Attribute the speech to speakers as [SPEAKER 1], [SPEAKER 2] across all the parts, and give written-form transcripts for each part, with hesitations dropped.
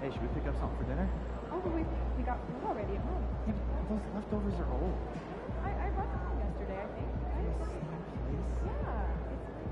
[SPEAKER 1] Hey, should we pick up something for dinner?
[SPEAKER 2] Oh, but we got food already at home.
[SPEAKER 1] Yeah, but those leftovers are old.
[SPEAKER 2] I brought some yesterday, I think. Right?
[SPEAKER 1] Same place.
[SPEAKER 2] Yeah, it's different.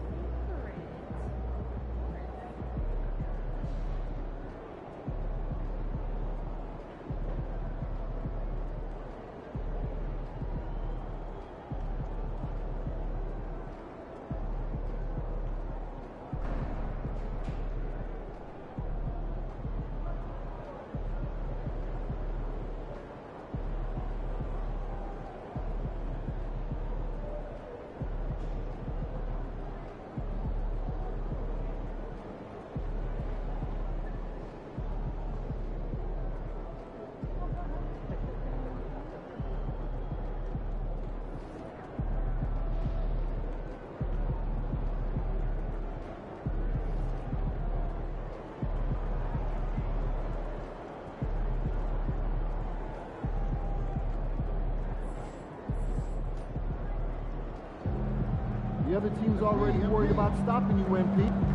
[SPEAKER 3] The other team's already worried about stopping you, MP.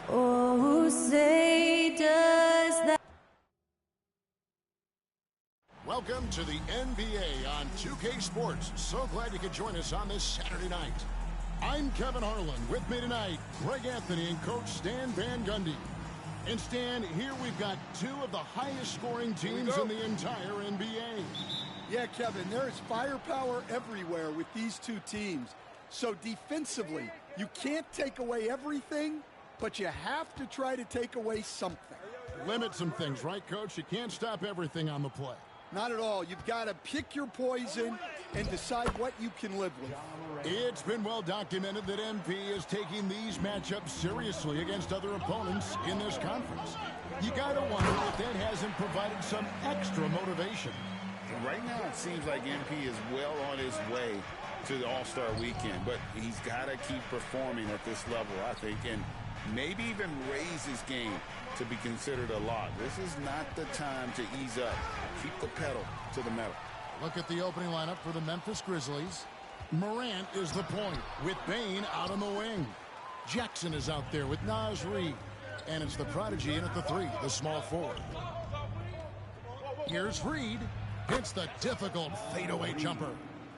[SPEAKER 4] Oh, say does that.
[SPEAKER 5] Welcome to the NBA on 2K Sports. So glad you could join us on this Saturday night. I'm Kevin Harlan. With me tonight, Greg Anthony and Coach Stan Van Gundy. And Stan, here we've got two of the highest scoring teams in the entire NBA.
[SPEAKER 6] Yeah, Kevin, there is firepower everywhere with these two teams. So defensively, you can't take away everything, but you have to try to take away something.
[SPEAKER 5] Limit some things, right, Coach? You can't stop everything on the play.
[SPEAKER 6] Not at all. You've got to pick your poison and decide what you can live with.
[SPEAKER 5] It's been well documented that MP is taking these matchups seriously against other opponents in this conference. You got to wonder if that hasn't provided some extra motivation.
[SPEAKER 7] Right now, it seems like MP is well on his way to the All-Star weekend, but he's got to keep performing at this level, I think, and maybe even raise his game to be considered a lock. This is not the time to ease up. Keep the pedal to the metal.
[SPEAKER 5] Look at the opening lineup for the Memphis Grizzlies. Morant is the point with Bane out on the wing. Jackson is out there with Naz Reid. And it's the prodigy in at the three, the small forward. Here's Reid. Hits the difficult fadeaway jumper.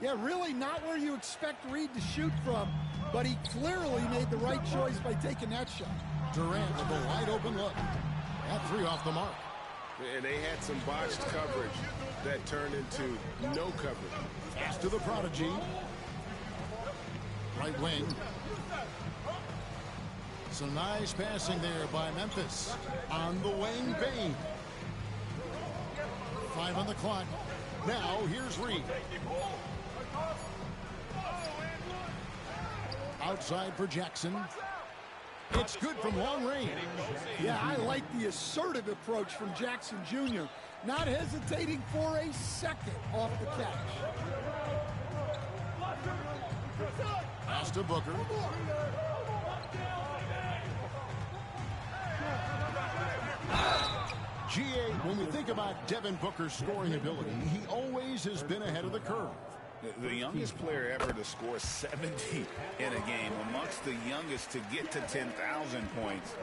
[SPEAKER 6] Yeah, really not where you expect Reid to shoot from, but he clearly made the right choice by taking that shot.
[SPEAKER 5] Durant with a wide open look. That three off the mark.
[SPEAKER 7] And they had some botched coverage that turned into no coverage.
[SPEAKER 5] Pass to the prodigy. Right wing. Some nice passing there by Memphis. On the wing, Bane. 5 on the clock. Now, here's Reid. Outside for Jackson. It's good from long range.
[SPEAKER 6] Yeah, I like the assertive approach from Jackson Jr. Not hesitating for a second off the catch.
[SPEAKER 5] Pass to Booker. GA, when we think about Devin Booker's scoring ability, he always has been ahead of the curve.
[SPEAKER 7] The youngest player ever to score 70 in a game, amongst the youngest to get to 10,000 points.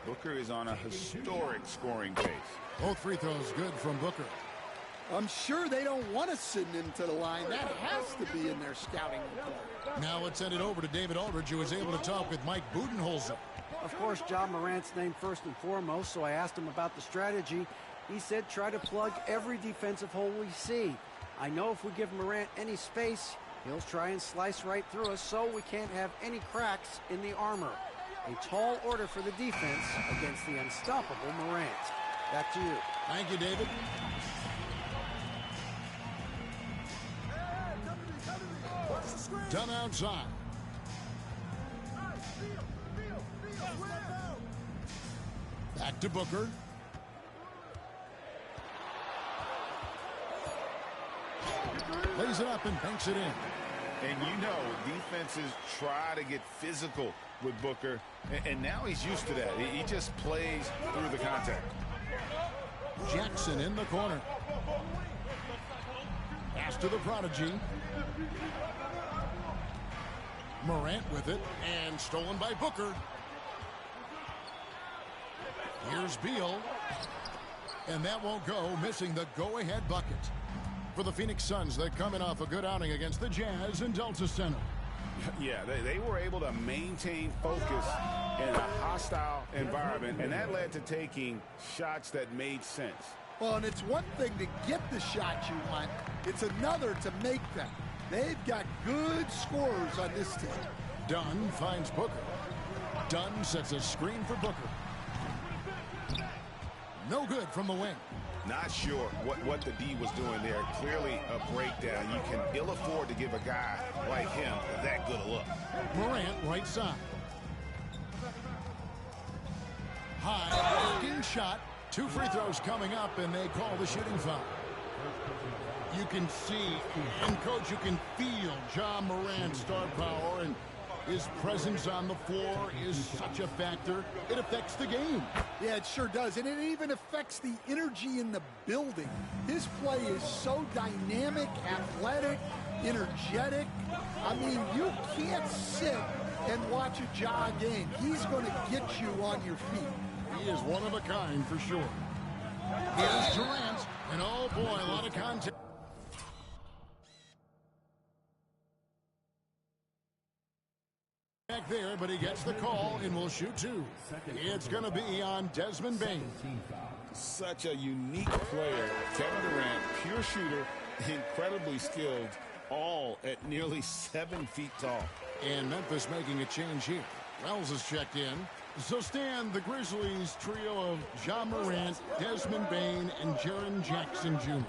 [SPEAKER 7] Booker is on a historic scoring pace.
[SPEAKER 5] Both free throws good from Booker.
[SPEAKER 6] I'm sure they don't want to send him to the line. That has to be in their scouting report.
[SPEAKER 5] Now let's send it over to David Aldridge, who was able to talk with Mike Budenholzer.
[SPEAKER 8] Of course, John Morant's named first and foremost, so I asked him about the strategy. He said try to plug every defensive hole we see. I know if we give Morant any space, he'll try and slice right through us, so we can't have any cracks in the armor. A tall order for the defense against the unstoppable Morant. Back to you.
[SPEAKER 5] Thank you, David. Done outside. Back to Booker. Lays it up and banks it in.
[SPEAKER 7] And you know, defenses try to get physical with Booker, and now he's used to that. He just plays through the contact.
[SPEAKER 5] Jackson in the corner. Pass to the prodigy. Morant with it, and stolen by Booker. Here's Beal. And that won't go, missing the go-ahead bucket. For the Phoenix Suns, they're coming off a good outing against the Jazz in Delta Center.
[SPEAKER 7] Yeah, they were able to maintain focus in a hostile environment, and that led to taking shots that made sense.
[SPEAKER 6] Well, and it's one thing to get the shots you want. It's another to make them. They've got good scorers on this team.
[SPEAKER 5] Dunn finds Booker. Dunn sets a screen for Booker. No good from the wing.
[SPEAKER 7] Not sure what the D was doing there. Clearly a breakdown. You can ill afford to give a guy like him that good a look.
[SPEAKER 5] Morant right side. High looking shot. 2 free throws coming up, and they call the shooting foul. You can see, and coach, you can feel Ja Morant's star power, and his presence on the floor is such a factor. It affects the game.
[SPEAKER 6] Yeah, it sure does, and it even affects the energy in the building. His play is so dynamic, athletic, energetic. I mean, you can't sit and watch a Ja game. He's going to get you on your feet.
[SPEAKER 5] He is one of a kind for sure. Here's Durant, and oh boy, a lot of contact. Back there, but he gets the call and will shoot 2. It's going to be on Desmond Bane.
[SPEAKER 7] Such a unique player. Kevin Durant, pure shooter, incredibly skilled, all at nearly 7 feet tall.
[SPEAKER 5] And Memphis making a change here. Wells is checked in. So Stan, the Grizzlies trio of Ja Morant, Desmond Bane, and Jaren Jackson Jr.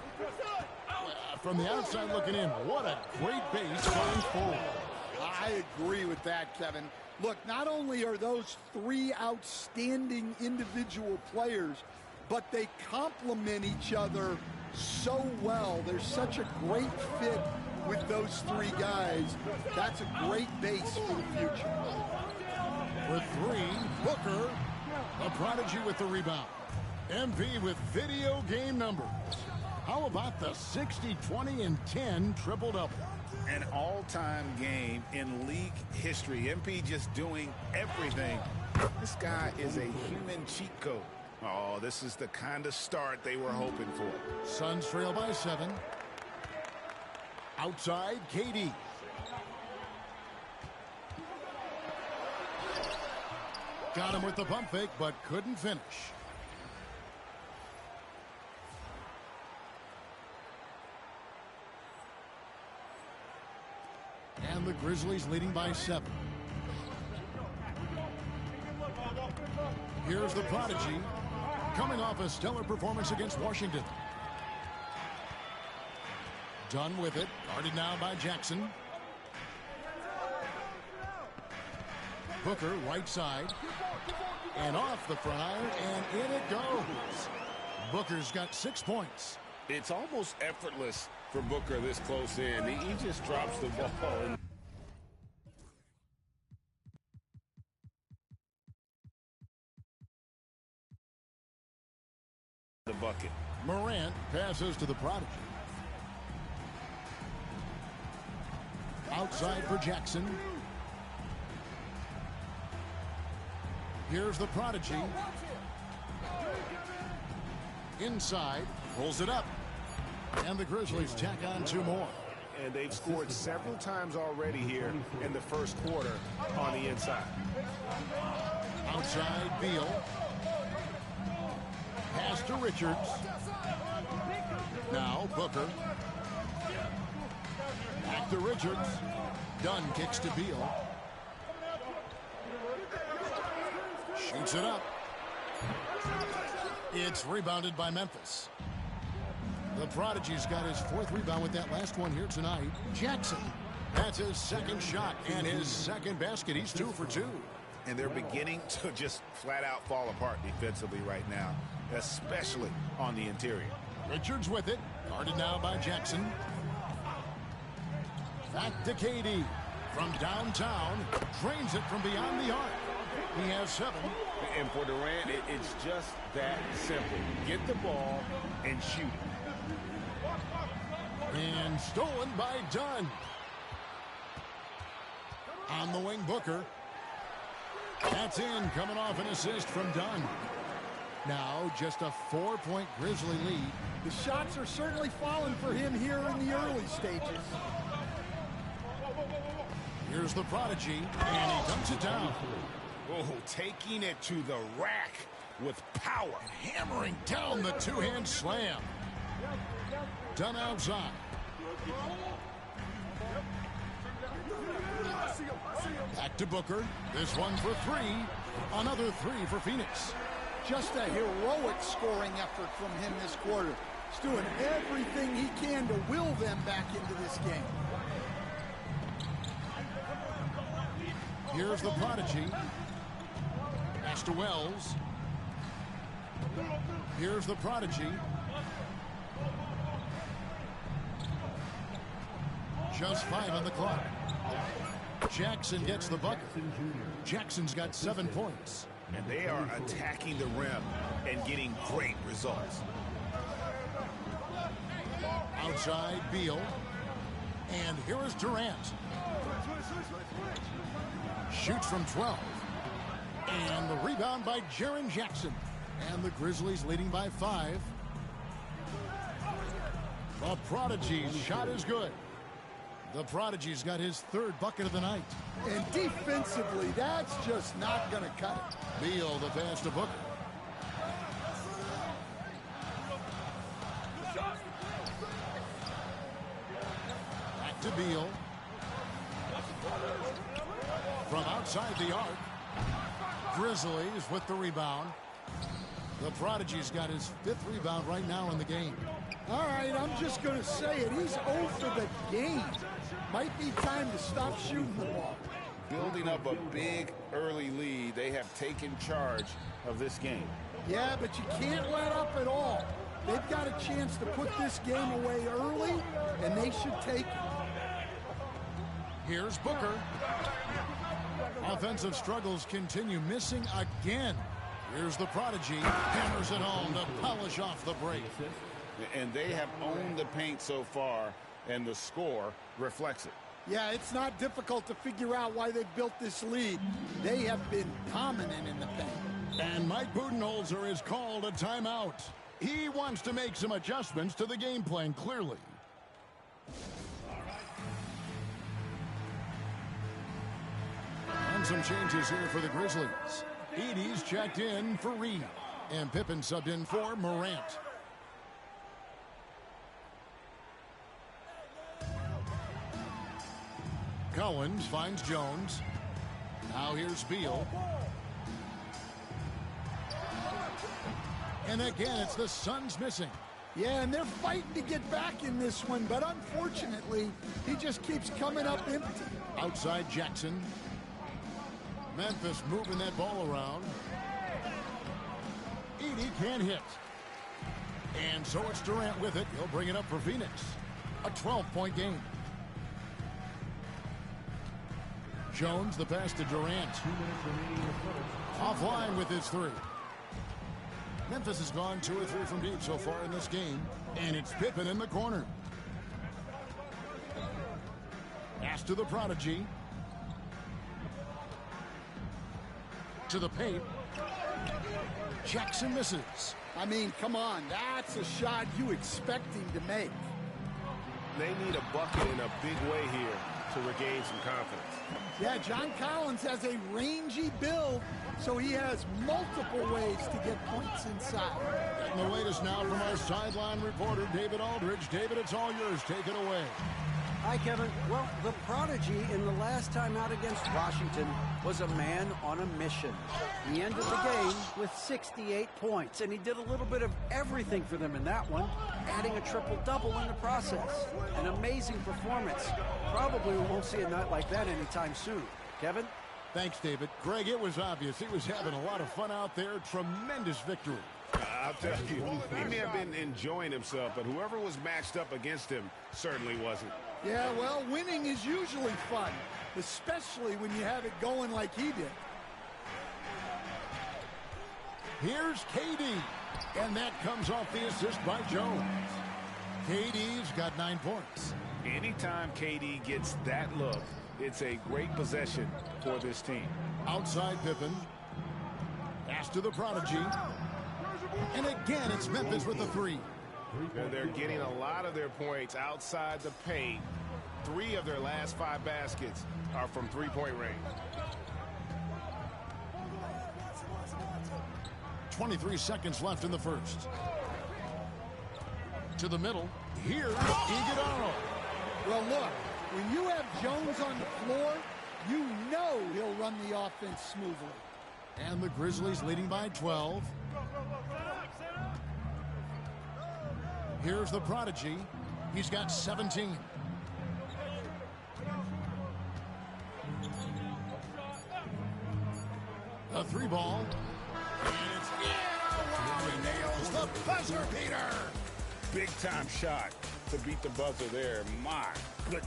[SPEAKER 5] From the outside looking in, what a great base going forward.
[SPEAKER 6] I agree with that, Kevin. Look, not only are those 3 outstanding individual players, but they complement each other so well. There's such a great fit with those 3 guys. That's a great base for the future.
[SPEAKER 5] For 3, Booker, a prodigy with the rebound. MV with video game numbers. How about the 60, 20, and 10 triple-double?
[SPEAKER 7] An all-time game in league history. MP just doing everything. This guy is a human cheat code. Oh, this is the kind of start they were hoping for.
[SPEAKER 5] Suns trail by 7. Outside, KD. Got him with the pump fake, but couldn't finish. And the Grizzlies leading by 7. Here's the prodigy, coming off a stellar performance against Washington. Dunn with it, guarded now by Jackson. Booker, right side. And off the front, and in it goes. Booker's got 6 points.
[SPEAKER 7] It's almost effortless for Booker this close in. He just drops the ball. The bucket.
[SPEAKER 5] Morant passes to the prodigy. Outside for Jackson. Here's the prodigy. Inside, pulls it up. And the Grizzlies tack on 2 more.
[SPEAKER 7] And they've scored several times already here in the first quarter on the inside.
[SPEAKER 5] Outside, Beal. Pass to Richards. Now Booker. Back to Richards. Dunn kicks to Beal. Shoots it up. It's rebounded by Memphis. The prodigy's got his 4th rebound with that last one here tonight. Jackson. That's his 2nd shot and his 2nd basket. He's 2 for 2.
[SPEAKER 7] And they're beginning to just flat out fall apart defensively right now, especially on the interior.
[SPEAKER 5] Richards with it. Guarded now by Jackson. Back to KD. From downtown. Drains it from beyond the arc. He has 7.
[SPEAKER 7] And for Durant, it's just that simple. Get the ball and shoot it.
[SPEAKER 5] And stolen by Dunn. On the wing, Booker. That's in, coming off an assist from Dunn. Now just a 4-point Grizzly lead.
[SPEAKER 6] The shots are certainly falling for him here in the early stages.
[SPEAKER 5] Here's the prodigy, and he dunks it down.
[SPEAKER 7] Oh, taking it to the rack with power.
[SPEAKER 5] Hammering down the two-hand slam. Dunn outside. Back to Booker. This one for 3. Another 3 for Phoenix.
[SPEAKER 6] Just a heroic scoring effort from him this quarter. He's doing everything he can to will them back into this game.
[SPEAKER 5] Here's the prodigy. Pass to Wells. Here's the prodigy. Just 5 on the clock. Jackson gets the bucket. Jackson's got 7 points.
[SPEAKER 7] And they are attacking the rim and getting great results.
[SPEAKER 5] Outside, Beal. And here is Durant. Shoots from 12. And the rebound by Jaren Jackson. And the Grizzlies leading by 5. The prodigy's shot is good. The prodigy's got his 3rd bucket of the night.
[SPEAKER 6] And defensively, that's just not going to cut it.
[SPEAKER 5] Beal, the pass to Booker. Back to Beal. From outside the arc. Grizzlies with the rebound. The prodigy's got his 5th rebound right now in the game.
[SPEAKER 6] All right, I'm just going to say it. He's 0 for the game. Might be time to stop shooting the ball.
[SPEAKER 7] Building up a big early lead, they have taken charge of this game.
[SPEAKER 6] Yeah, but you can't let up at all. They've got a chance to put this game away early, and they should take it.
[SPEAKER 5] Here's Booker. Offensive struggles continue, missing again. Here's the prodigy. Hammers it home to polish off the break.
[SPEAKER 7] And they have owned the paint so far, and the score reflects it.
[SPEAKER 6] Yeah, it's not difficult to figure out why they've built this lead. They have been dominant in the paint.
[SPEAKER 5] And Mike Budenholzer has called a timeout. He wants to make some adjustments to the game plan, clearly. And some changes here for the Grizzlies. Edey's checked in for Reed. And Pippen subbed in for Morant. Collins finds Jones. Now here's Beal. And again, it's the Suns missing.
[SPEAKER 6] Yeah, and they're fighting to get back in this one, but unfortunately, he just keeps coming up empty.
[SPEAKER 5] Outside Jackson. Memphis moving that ball around. Edey can't hit. And so it's Durant with it. He'll bring it up for Phoenix. A 12-point game. Jones, the pass to Durant. Offline with his 3. Memphis has gone 2 or 3 from deep so far in this game. And it's Pippen in the corner. Pass to the prodigy. To the paint. Jackson misses.
[SPEAKER 6] I mean, come on. That's a shot you expect him to make.
[SPEAKER 9] They need a bucket in a big way here to regain some confidence.
[SPEAKER 6] Yeah, John Collins has a rangy build, so he has multiple ways to get points inside.
[SPEAKER 5] Getting the latest now from our sideline reporter, David Aldridge. David, it's all yours. Take it away.
[SPEAKER 8] Hi, Kevin. Well, the prodigy in the last time out against Washington was a man on a mission. He ended the game with 68 points, and he did a little bit of everything for them in that one, adding a triple-double in the process. An amazing performance. Probably we won't see a night like that anytime soon. Kevin?
[SPEAKER 5] Thanks, David. Greg, it was obvious he was having a lot of fun out there. Tremendous victory.
[SPEAKER 9] I'll tell you, he may have been enjoying himself, but whoever was matched up against him certainly wasn't.
[SPEAKER 6] Yeah, well, winning is usually fun, especially when you have it going like he did.
[SPEAKER 5] Here's KD, and that comes off the assist by Jones. KD's got 9 points.
[SPEAKER 9] Anytime KD gets that look, it's a great possession for this team.
[SPEAKER 5] Outside Pippen. Pass to the prodigy. And again, it's Memphis with the 3.
[SPEAKER 9] And they're getting a lot of their points outside the paint. 3 of their last 5 baskets are from three-point range.
[SPEAKER 5] 23 seconds left in the first. To the middle. Here's Iguodala.
[SPEAKER 6] Well, look, when you have Jones on the floor, you know he'll run the offense smoothly.
[SPEAKER 5] And the Grizzlies leading by 12. Here's the prodigy. He's got 17. A 3-ball. And it's in. Wow, he nails the buzzer beater.
[SPEAKER 7] Big-time shot to beat the buzzer there. My goodness.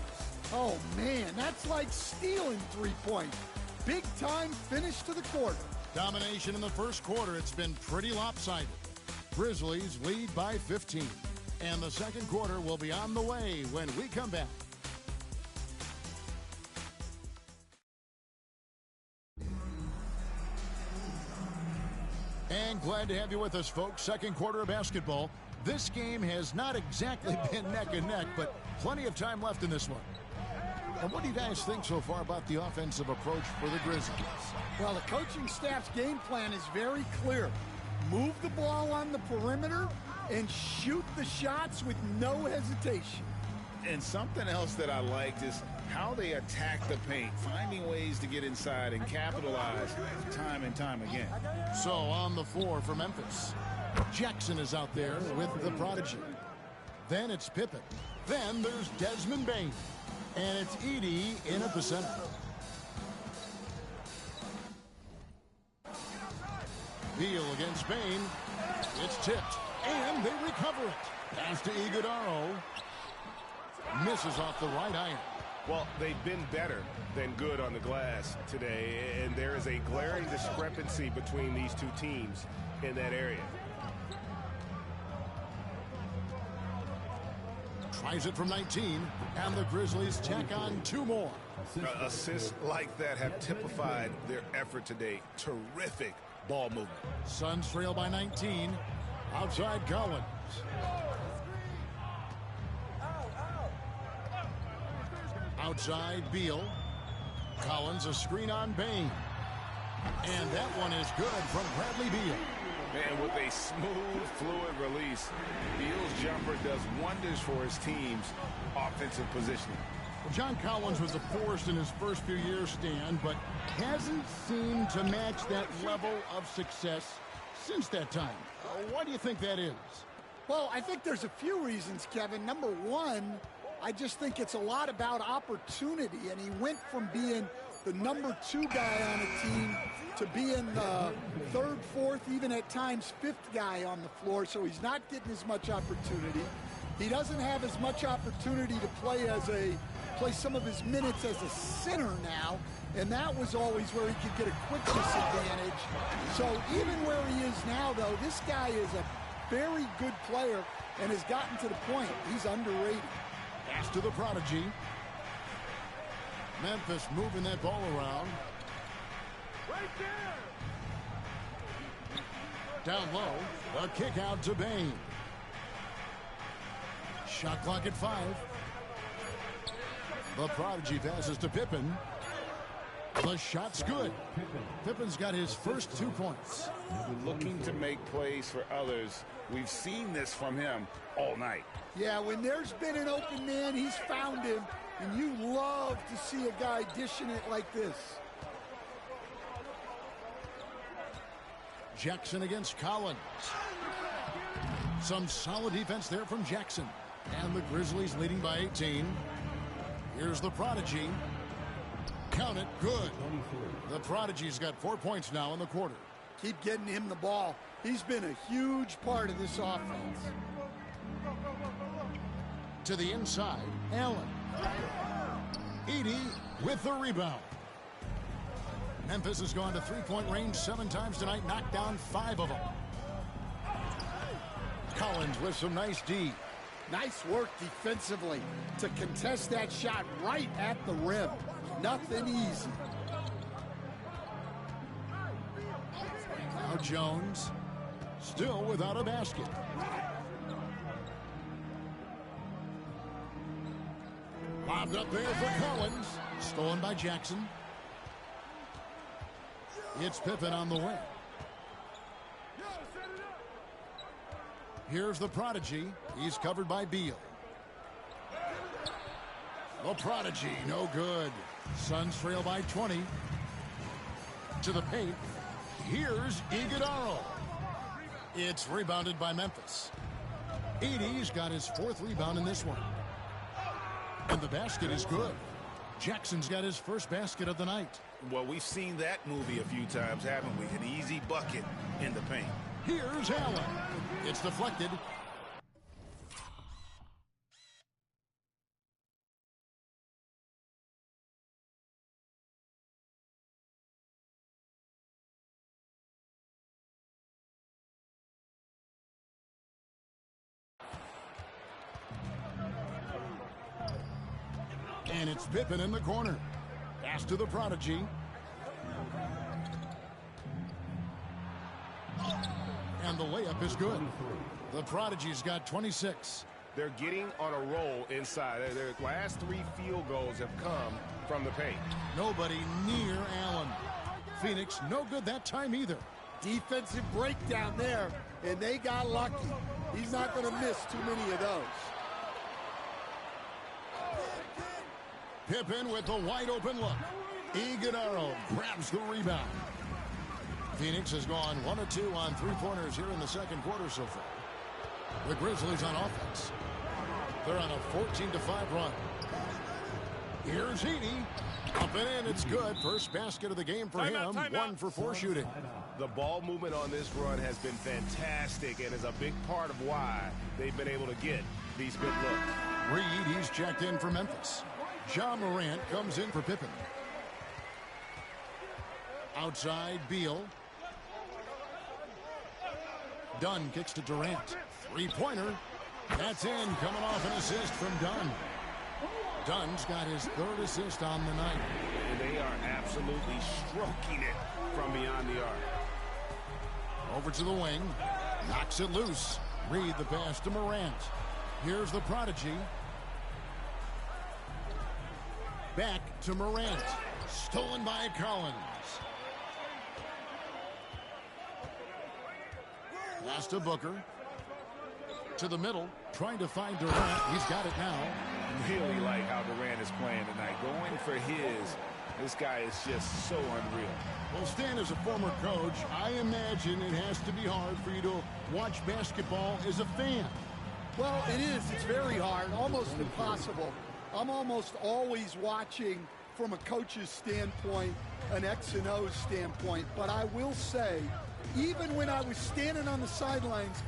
[SPEAKER 6] Oh, man, that's like stealing 3 points. Big time finish to the quarter.
[SPEAKER 5] Domination in the first quarter. It's been pretty lopsided. Grizzlies lead by 15. And the second quarter will be on the way when we come back. And glad to have you with us, folks. Second quarter of basketball. This game has not exactly been neck and neck, but plenty of time left in this one. And what do you guys think so far about the offensive approach for the Grizzlies?
[SPEAKER 6] Well, the coaching staff's game plan is very clear. Move the ball on the perimeter and shoot the shots with no hesitation.
[SPEAKER 7] And something else that I liked is how they attack the paint, finding ways to get inside and capitalize time and time again.
[SPEAKER 5] So on the floor for Memphis, Jackson is out there with the prodigy. Then it's Pippen. Then there's Desmond Bane. And it's Edey in at the center. Beal against Bane. It's tipped. And they recover it. Pass to Iguodala. Misses off the right iron.
[SPEAKER 9] Well, they've been better than good on the glass today, and there is a glaring discrepancy between these two teams in that area.
[SPEAKER 5] Tries it from 19, and the Grizzlies tack on 2 more.
[SPEAKER 9] Assists like that have typified their effort today. Terrific ball movement.
[SPEAKER 5] Suns trail by 19. Outside Collins. Outside Beal. Collins a screen on Bane. And that one is good from Bradley Beal.
[SPEAKER 7] And with a smooth, fluid release, Beal's jumper does wonders for his team's offensive positioning.
[SPEAKER 5] Well, John Collins was a force in his first few years, Stan, but hasn't seemed to match that level of success since that time. Why do you think that is?
[SPEAKER 6] Well, I think there's a few reasons, Kevin. Number one, I just think it's a lot about opportunity, and he went from being the number 2 guy on a team to being the 3rd, 4th, even at times 5th guy on the floor, so he's not getting as much opportunity. He doesn't have as much opportunity to play some of his minutes as a center now, and that was always where he could get a quickness advantage. So even where he is now, though, this guy is a very good player and has gotten to the point he's underrated.
[SPEAKER 5] Pass to the prodigy. Memphis moving that ball around.
[SPEAKER 9] Right there.
[SPEAKER 5] Down low, a kick out to Bane. Shot clock at 5. The prodigy passes to Pippen. The shot's good. Pippen's got his first 2 points.
[SPEAKER 7] Looking to make plays for others. We've seen this from him all night.
[SPEAKER 6] Yeah, when there's been an open man, he's found him, and you love to see a guy dishing it like this.
[SPEAKER 5] Jackson against Collins. Some solid defense there from Jackson. And the Grizzlies leading by 18. Here's the prodigy. Count it, good. The Prodigy's got 4 points now in the quarter.
[SPEAKER 6] Keep getting him the ball. He's been a huge part of this offense.
[SPEAKER 5] To the inside, Allen. Edey with the rebound. Memphis has gone to three-point range 7 times tonight, knocked down 5 of them. Collins with some nice D.
[SPEAKER 6] Nice work defensively to contest that shot right at the rim. Nothing easy.
[SPEAKER 5] Now Jones, still without a basket. Lobbed up there for Collins. Stolen by Jackson. It's Pippen on the wing. Here's the Prodigy. He's covered by Beal. The Prodigy, no good. Suns trail by 20. To the paint. Here's Iguodala. It's rebounded by Memphis. Edey's got his 4th rebound in this one. And the basket is good. Jackson's got his first basket of the night.
[SPEAKER 7] Well, we've seen that movie a few times, haven't we? An easy bucket in the paint.
[SPEAKER 5] Here's Allen. It's deflected. And it's Pippen in the corner. Pass to the Prodigy. And the layup is good. The Prodigy's got 26.
[SPEAKER 9] They're getting on a roll inside. Their last 3 field goals have come from the paint.
[SPEAKER 5] Nobody near Allen. Phoenix, no good that time either.
[SPEAKER 6] Defensive breakdown there, and they got lucky. He's not going to miss too many of those.
[SPEAKER 5] Pippen with the wide open look. Iguodala grabs the rebound. Phoenix has gone 1 of 2 on 3-pointers here in the second quarter so far. The Grizzlies on offense. They're on a 14-5 run. Here's Edey. Up and in, it's good. First basket of the game for him. 1 for 4 shooting.
[SPEAKER 9] The ball movement on this run has been fantastic and is a big part of why they've been able to get these good looks.
[SPEAKER 5] Reed, he's checked in for Memphis. Ja Morant comes in for Pippen. Outside, Beal. Dunn kicks to Durant. 3-pointer. That's in, coming off an assist from Dunn. Dunn's got his 3rd assist on the night.
[SPEAKER 9] And they are absolutely stroking it from beyond the arc.
[SPEAKER 5] Over to the wing. Knocks it loose. Reed the pass to Morant. Here's the Prodigy. Back to Morant. Stolen by Collins. Pass to Booker. To the middle. Trying to find Durant. He's got it now.
[SPEAKER 7] Really like how Durant is playing tonight. Going for his. This guy is just so unreal.
[SPEAKER 5] Well, Stan, as a former coach, I imagine it has to be hard for you to watch basketball as a fan.
[SPEAKER 6] Well, it is. It's very hard, almost impossible. I'm almost always watching from a coach's standpoint, an X and O standpoint. But I will say, even when I was standing on the sidelines,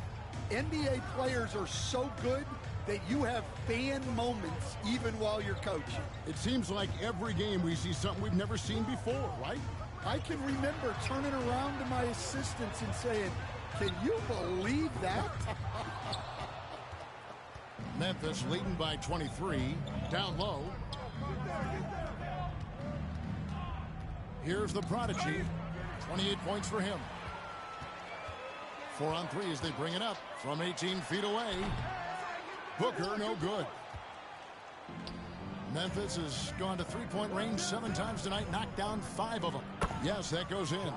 [SPEAKER 6] NBA players are so good that you have fan moments even while you're coaching.
[SPEAKER 5] It seems like every game we see something we've never seen before, right?
[SPEAKER 6] I can remember turning around to my assistants and saying, can you believe that?
[SPEAKER 5] Memphis leading by 23. Down low. Here's the Prodigy. 28 points for him. 4 on 3 as they bring it up from 18 feet away. Booker, no good. Memphis has gone to 3-point range 7 times tonight, knocked down 5 of them. Yes, that goes in.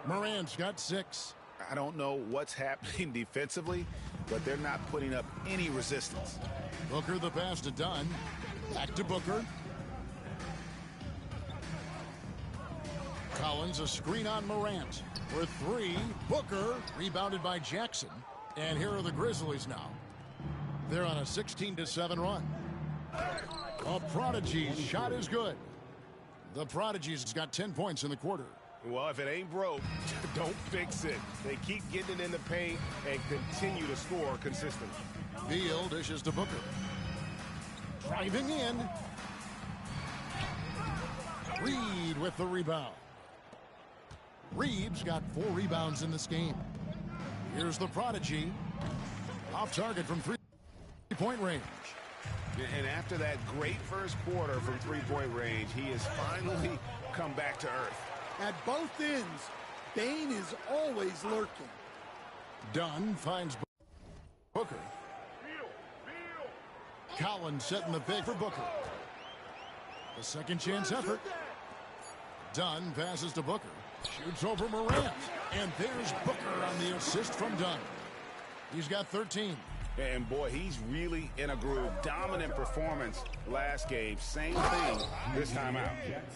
[SPEAKER 5] Morant's got 6.
[SPEAKER 7] I don't know what's happening defensively, but they're not putting up any resistance.
[SPEAKER 5] Booker the pass to Dunn. Back to Booker. Collins a screen on Morant. For 3, Booker rebounded by Jackson. And here are the Grizzlies now. They're on a 16-7 run. A Prodigy's shot is good. The Prodigy's got 10 points in the quarter.
[SPEAKER 9] Well, if it ain't broke, don't fix it. They keep getting it in the paint and continue to score consistently.
[SPEAKER 5] Beal dishes to Booker. Driving in. Reed with the rebound. Reed's got 4 rebounds in this game. Here's the Prodigy. Off target from three-point range.
[SPEAKER 9] And after that great first quarter from three-point range, he has finally come back to earth.
[SPEAKER 6] At both ends, Bane is always lurking.
[SPEAKER 5] Dunn finds Booker. Collins setting the pick for Booker. The second chance effort. Dunn passes to Booker. Shoots over Morant. And there's Booker on the assist from Dunn. He's got 13.
[SPEAKER 9] And boy, he's really in a groove. Dominant performance last game. Same thing this time out.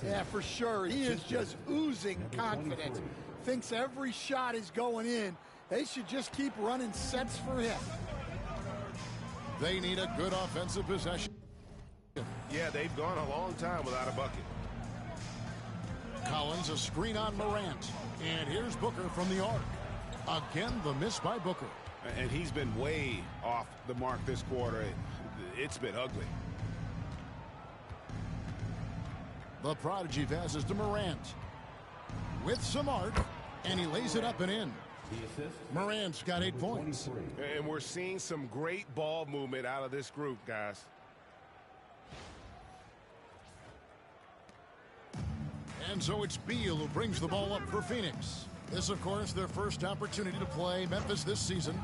[SPEAKER 6] Yeah, for sure. He is just oozing confidence. Thinks every shot is going in. They should just keep running sets for him.
[SPEAKER 5] They need a good offensive possession.
[SPEAKER 9] Yeah, they've gone a long time without a bucket.
[SPEAKER 5] Collins a screen on Morant. And here's Booker from the arc. Again, the miss by Booker.
[SPEAKER 9] And he's been way off the mark this quarter. It's been ugly.
[SPEAKER 5] The Prodigy passes to Morant. With some arc. And he lays it up and in. Morant's got 8 points.
[SPEAKER 9] And we're seeing some great ball movement out of this group, guys.
[SPEAKER 5] And so it's Beal who brings the ball up for Phoenix. This, of course, their first opportunity to play Memphis this season.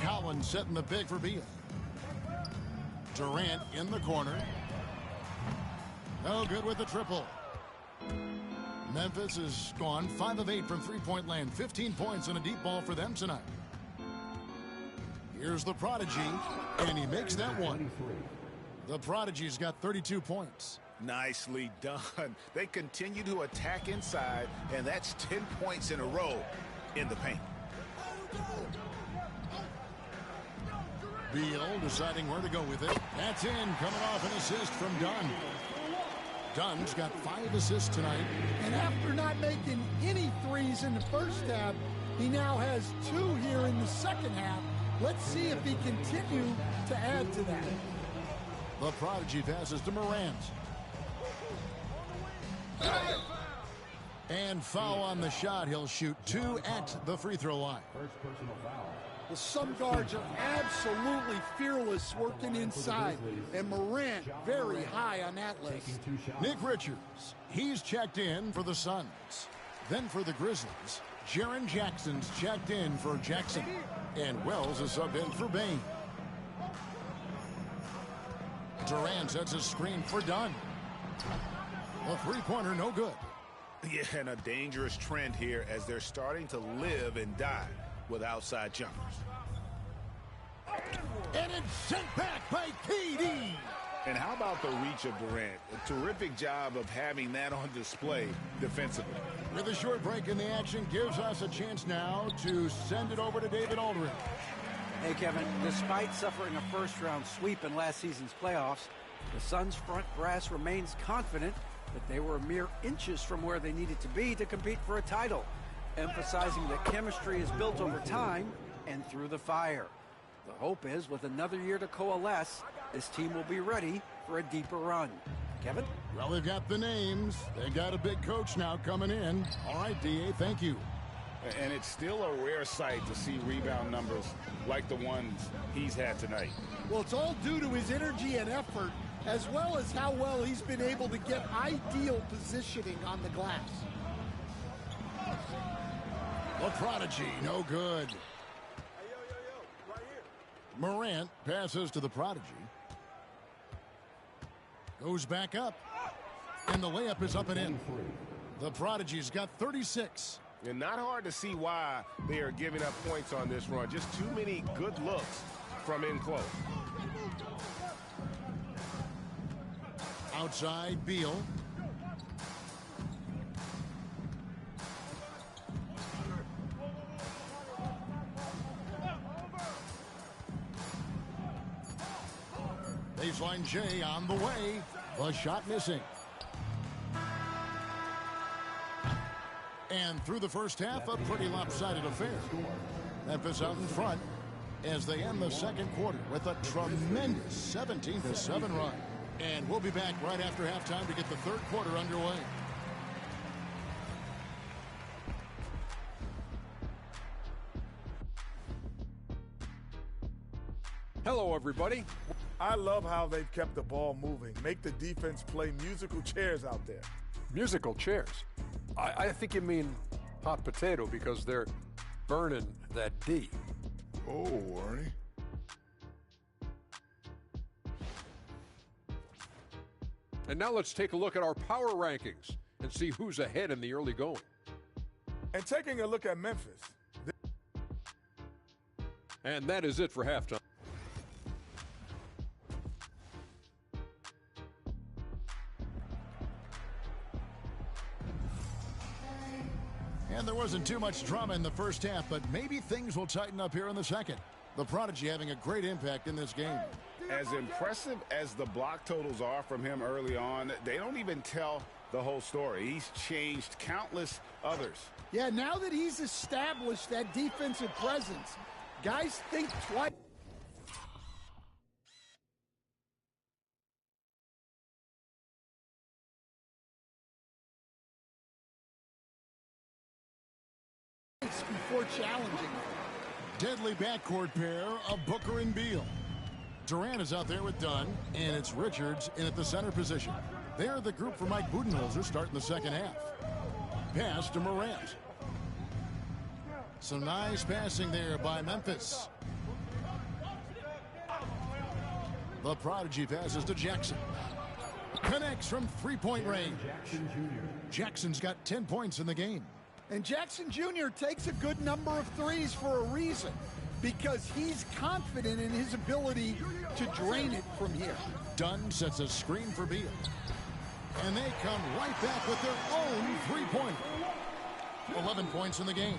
[SPEAKER 5] Collins setting the pick for Beal. Durant in the corner. No good with the triple. Memphis has gone 5 of 8 from three-point land. 15 points and a deep ball for them tonight. Here's the Prodigy, and he makes that one. The Prodigy's got 32 points.
[SPEAKER 7] Nicely done. They continue to attack inside, and that's 10 points in a row in the paint.
[SPEAKER 5] Beal deciding where to go with it. That's in, coming off an assist from Dunn. Dunn's got 5 assists tonight.
[SPEAKER 6] And after not making any threes in the first half, he now has 2 here in the second half. Let's see if he continues to add to that.
[SPEAKER 5] The Prodigy passes to Morant. And foul on the shot. He'll shoot 2 at the free throw line.
[SPEAKER 6] Well, some guards are absolutely fearless working inside, and Morant very high on that list.
[SPEAKER 5] Nick Richards, he's checked in for the Suns. Then for the Grizzlies, Jaren Jackson's checked in for Jackson. And Wells is subbed in for Bane. Durant sets a screen for Dunn. A three-pointer, no good.
[SPEAKER 7] Yeah, and a dangerous trend here as they're starting to live and die with outside jumpers.
[SPEAKER 5] And it's sent back by KD.
[SPEAKER 7] And how about the reach of Durant? A terrific job of having that on display defensively.
[SPEAKER 5] With a short break in the action, gives us a chance now to send it over to David Aldridge.
[SPEAKER 8] Hey, Kevin, despite suffering a first-round sweep in last season's playoffs, the Suns' front brass remains confident that they were mere inches from where they needed to be to compete for a title, emphasizing that chemistry is built over time and through the fire. The hope is, with another year to coalesce, this team will be ready for a deeper run. Kevin?
[SPEAKER 5] Well, they've got the names. They've got a big coach now coming in. All right, D.A., thank you.
[SPEAKER 7] And it's still a rare sight to see rebound numbers like the ones he's had tonight.
[SPEAKER 6] Well, it's all due to his energy and effort, as well as how well he's been able to get ideal positioning on the glass.
[SPEAKER 5] The Prodigy, no good. Morant passes to the Prodigy. Goes back up. And the layup is up and in. The Prodigy's got 36.
[SPEAKER 9] And not hard to see why they are giving up points on this run. Just too many good looks from in close.
[SPEAKER 5] Outside, Beal. Baseline Shea on the way. The shot missing. And through the first half, a pretty lopsided affair. Memphis out in front as they end the second quarter with a tremendous 17-7 run. And we'll be back right after halftime to get the third quarter underway.
[SPEAKER 10] Hello, everybody.
[SPEAKER 11] I love how they've kept the ball moving. Make the defense play musical chairs out there.
[SPEAKER 10] Musical chairs. I think you mean hot potato because they're burning that D.
[SPEAKER 11] Oh, Ernie.
[SPEAKER 10] And now let's take a look at our power rankings and see who's ahead in the early going.
[SPEAKER 11] And taking a look at Memphis.
[SPEAKER 10] And that is it for halftime.
[SPEAKER 5] And there wasn't too much drama in the first half, but maybe things will tighten up here in the second. The Prodigy having a great impact in this game.
[SPEAKER 7] As impressive as the block totals are from him early on, they don't even tell the whole story. He's changed countless others.
[SPEAKER 6] Yeah, now that he's established that defensive presence, guys think twice. Before challenging.
[SPEAKER 5] Deadly backcourt pair of Booker and Beal. Durant is out there with Dunn, and it's Richards in at the center position. They're the group for Mike Budenholzer starting the second half. Pass to Morant. Some nice passing there by Memphis. The Prodigy passes to Jackson. Connects from three-point range. Jackson's got 10 points in the game.
[SPEAKER 6] And Jackson Jr. takes a good number of threes for a reason, because he's confident in his ability to drain it from here.
[SPEAKER 5] Dunn sets a screen for Beal. And they come right back with their own three-pointer. 11 points in the game.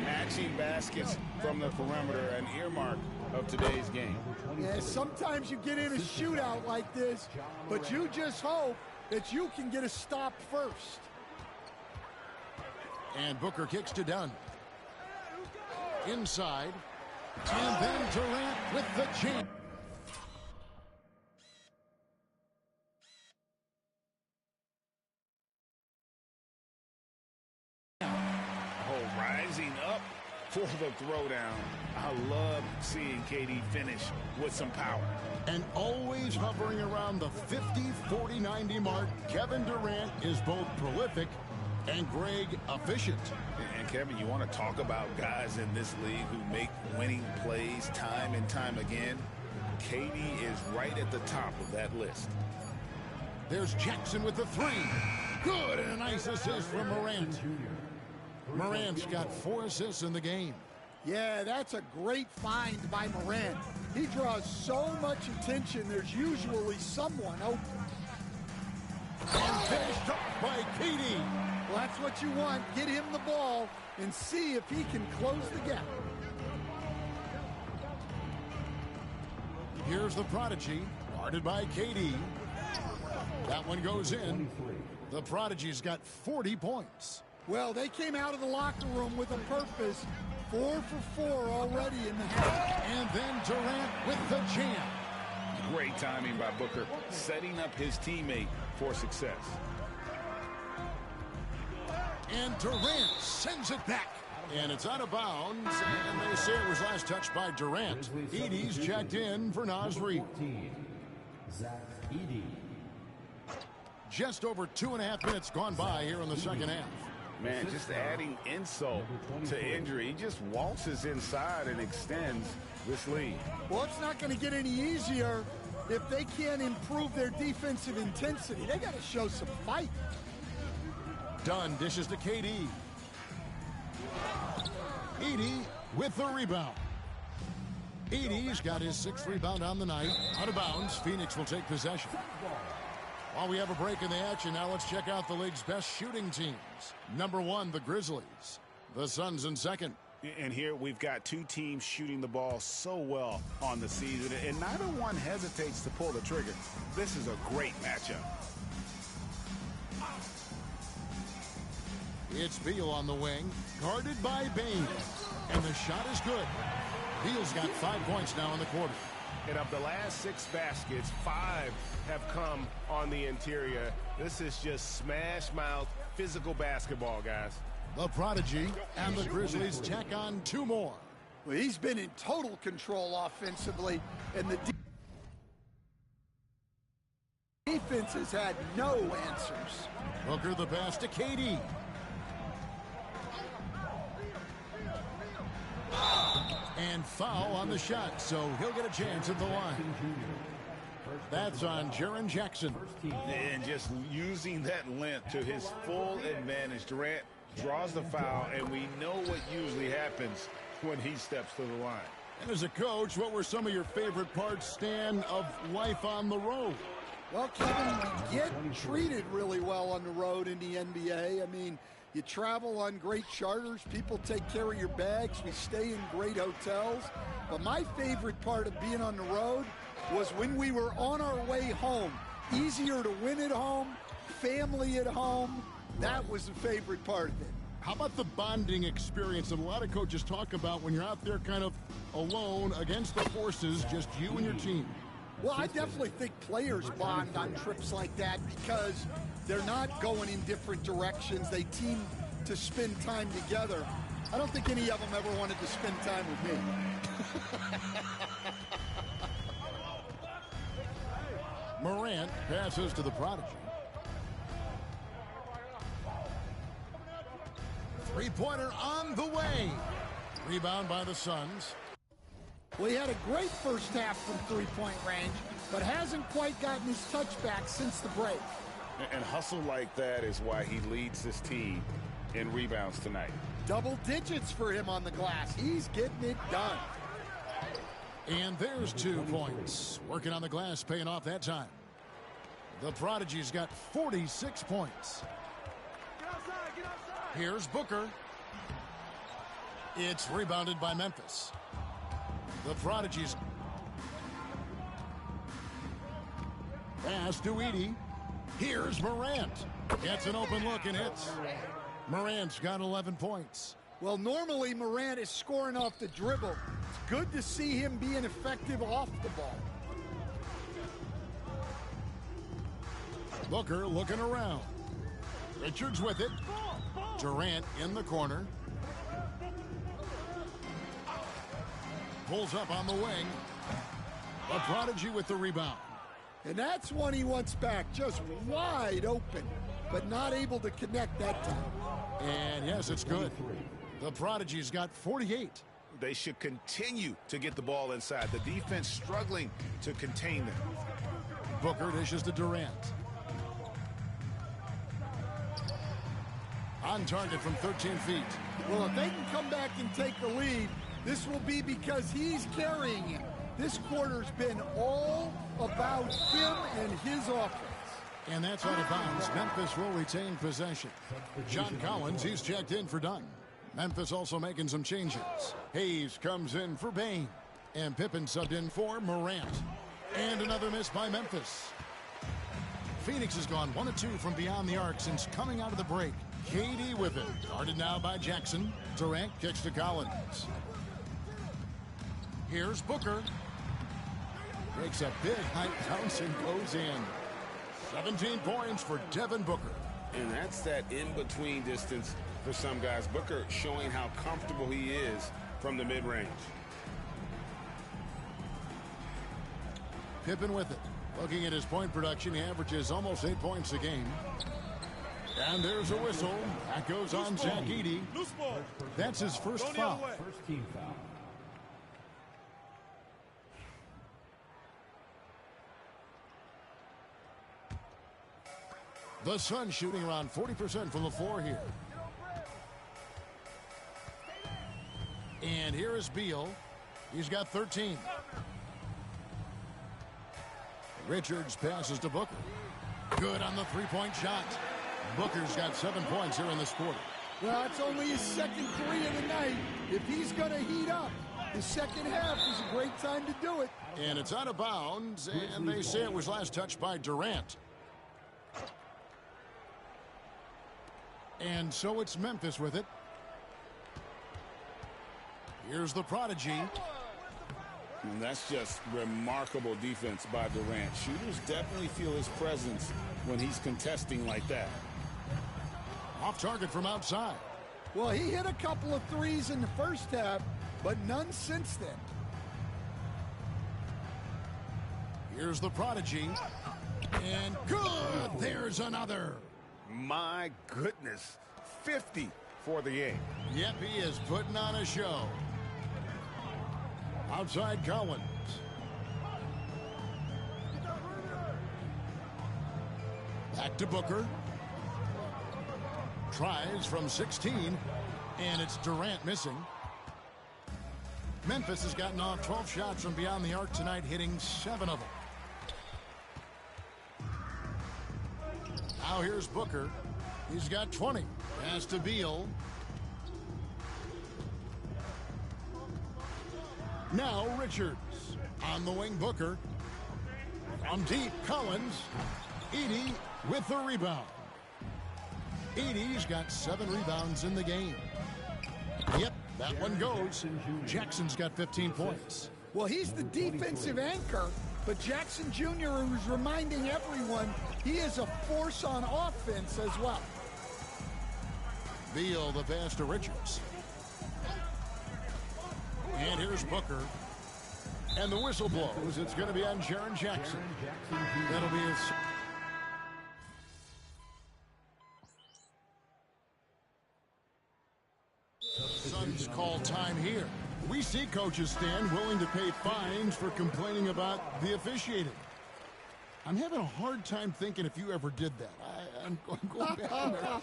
[SPEAKER 7] Matching baskets from the perimeter, an earmark of today's game.
[SPEAKER 6] Yeah, sometimes you get in a shootout like this, but you just hope that you can get a stop first.
[SPEAKER 5] And Booker kicks to Dunn. Inside. And then Durant with the jam.
[SPEAKER 7] Oh, rising up for the throwdown. I love seeing KD finish with some power.
[SPEAKER 5] And always hovering around the 50, 40, 90 mark, Kevin Durant is both prolific and Greg efficient.
[SPEAKER 7] And Kevin, you want to talk about guys in this league who make winning plays time and time again? KD is right at the top of that list.
[SPEAKER 5] There's Jackson with the three. Good, and a nice assist from Morant. Morant's got 4 assists in the game.
[SPEAKER 6] Yeah, that's a great find by Morant. He draws so much attention, there's usually someone open.
[SPEAKER 5] And finished off by KD.
[SPEAKER 6] Well, that's what you want. Get him the ball and see if he can close the gap.
[SPEAKER 5] Here's the Prodigy, guarded by KD. That one goes in. The Prodigy's got 40 points.
[SPEAKER 6] Well, they came out of the locker room with a purpose. 4 for 4 already in the half.
[SPEAKER 5] And then Durant with the jam.
[SPEAKER 7] Great timing by Booker, setting up his teammate for success.
[SPEAKER 5] And Durant sends it back. And it's out of bounds. And they say it was last touched by Durant. Edey's checked in for Naz Reid. Just over 2.5 minutes gone by here in the second half.
[SPEAKER 7] Man, just adding insult to injury. He just waltzes inside and extends this lead.
[SPEAKER 6] Well, it's not going to get any easier if they can't improve their defensive intensity. They got to show some fight.
[SPEAKER 5] Dunn dishes to KD. Edey with the rebound. Edey's got his 6th rebound on the night. Out of bounds. Phoenix will take possession. While we have a break in the action, now let's check out the league's best shooting teams. Number 1, the Grizzlies. The Suns in second.
[SPEAKER 7] And here we've got two teams shooting the ball so well on the season, and neither one hesitates to pull the trigger. This is a great matchup.
[SPEAKER 5] It's Beal on the wing, guarded by Bain. And the shot is good. Beal's got 5 points now in the quarter.
[SPEAKER 9] And of the last 6 baskets, 5 have come on the interior. This is just smash mouth physical basketball, guys.
[SPEAKER 5] The Prodigy and the Grizzlies tack on 2 more.
[SPEAKER 6] Well, he's been in total control offensively, and the defense has had no answers.
[SPEAKER 5] Booker the pass to KD. And foul on the shot, so he'll get a chance at the line. That's on Jaren Jackson.
[SPEAKER 7] And just using that length to his full advantage. Durant draws the foul, and we know what usually happens when he steps to the line.
[SPEAKER 5] And as a coach, what were some of your favorite parts, Stan, of life on the road?
[SPEAKER 6] Well, Kevin, we get treated really well on the road in the NBA. I mean, you travel on great charters. People take care of your bags. We stay in great hotels. But my favorite part of being on the road was when we were on our way home. Easier to win at home, family at home. That was the favorite part of it.
[SPEAKER 5] How about the bonding experience that a lot of coaches talk about when you're out there kind of alone against the forces, just you and your team?
[SPEAKER 6] Well, I definitely think players bond on trips like that because they're not going in different directions. They team to spend time together. I don't think any of them ever wanted to spend time with me.
[SPEAKER 5] Morant passes to the Prodigy. Three-pointer on the way. Rebound by the Suns.
[SPEAKER 6] Well, he had a great first half from three-point range, but hasn't quite gotten his touchback since the break.
[SPEAKER 7] And hustle like that is why he leads this team in rebounds tonight.
[SPEAKER 6] Double digits for him on the glass. He's getting it done.
[SPEAKER 5] And there's 2 points. Working on the glass, paying off that time. The Prodigy's got 46 points. Here's Booker. It's rebounded by Memphis. The Prodigy's pass to Edey. Here's Morant. Gets an open look and hits. Morant's got 11 points.
[SPEAKER 6] Well, normally Morant is scoring off the dribble. It's good to see him being effective off the ball.
[SPEAKER 5] Booker looking around. Richards with it. Durant in the corner. Pulls up on the wing. The Prodigy with the rebound.
[SPEAKER 6] And that's one he wants back, just wide open, but not able to connect that time.
[SPEAKER 5] And yes, it's good. The Prodigy's got 48.
[SPEAKER 7] They should continue to get the ball inside. The defense struggling to contain them.
[SPEAKER 5] Booker dishes to Durant. On target from 13 feet.
[SPEAKER 6] Well, if they can come back and take the lead, this will be because he's carrying him. This quarter's been all about him and his offense.
[SPEAKER 5] And that's out of bounds. Memphis will retain possession. John Collins, he's checked in for Dunn. Memphis also making some changes. Hayes comes in for Bain. And Pippen subbed in for Morant. And another miss by Memphis. Phoenix has gone 1 of 2 from beyond the arc since coming out of the break. KD with it. Guarded now by Jackson. Durant kicks to Collins. Here's Booker. Makes a big high bounce and goes in. 17 points for Devin Booker.
[SPEAKER 7] And that's that in-between distance for some guys. Booker showing how comfortable he is from the mid-range.
[SPEAKER 5] Pippen with it. Looking at his point production, he averages almost 8 points a game. And there's a whistle. That goes on Zach Edey. That's his first foul.
[SPEAKER 10] First team foul.
[SPEAKER 5] The Suns shooting around 40% from the floor here. And here is Beal. He's got 13. Richards passes to Booker. Good on the three-point shot. Booker's got 7 points here in this quarter.
[SPEAKER 6] Well, it's only his second three of the night. If he's going to heat up, the second half is a great time to do it.
[SPEAKER 5] And it's out of bounds, and they say it was last touched by Durant. And so it's Memphis with it. Here's the prodigy.
[SPEAKER 7] And that's just remarkable defense by Durant. Shooters definitely feel his presence when he's contesting like that.
[SPEAKER 5] Off target from outside.
[SPEAKER 6] Well, he hit a couple of threes in the first half, but none since then.
[SPEAKER 5] Here's the prodigy. And good! There's another.
[SPEAKER 9] My goodness. 50 for the game.
[SPEAKER 5] Yep, he is putting on a show. Outside Collins. Back to Booker. Tries from 16, and it's Durant missing. Memphis has gotten off 12 shots from beyond the arc tonight, hitting 7 of them. Now here's Booker. He's got 20. Pass to Beal. Now Richards. On the wing, Booker. From deep, Collins. Edey with the rebound. Edey's got 7 rebounds in the game. Yep, that one goes. Jackson's got 15 points.
[SPEAKER 6] Well, he's the defensive anchor, but Jackson Jr. is reminding everyone he is a force on offense as well.
[SPEAKER 5] Beal, the pass to Richards. And here's Booker. And the whistle blows. It's going to be on Jaren Jackson. That'll be his... Suns call time here. We see coaches stand willing to pay fines for complaining about the officiating. I'm having a hard time thinking if you ever did that. I'm going back.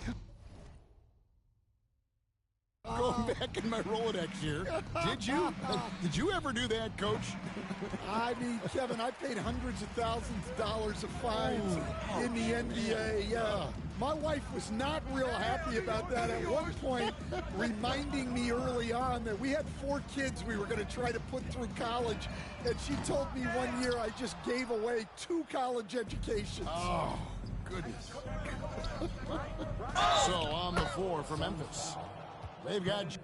[SPEAKER 5] Going back in my Rolodex here. Did you? Did you ever do that, Coach?
[SPEAKER 6] I mean, Kevin, I paid hundreds of thousands of dollars of fines in the NBA. Yeah. My wife was not real happy about that at one point, reminding me early on that we had 4 kids we were going to try to put through college, and she told me one year I just gave away 2 college educations.
[SPEAKER 5] Oh, goodness. So on the floor for Memphis. They've got...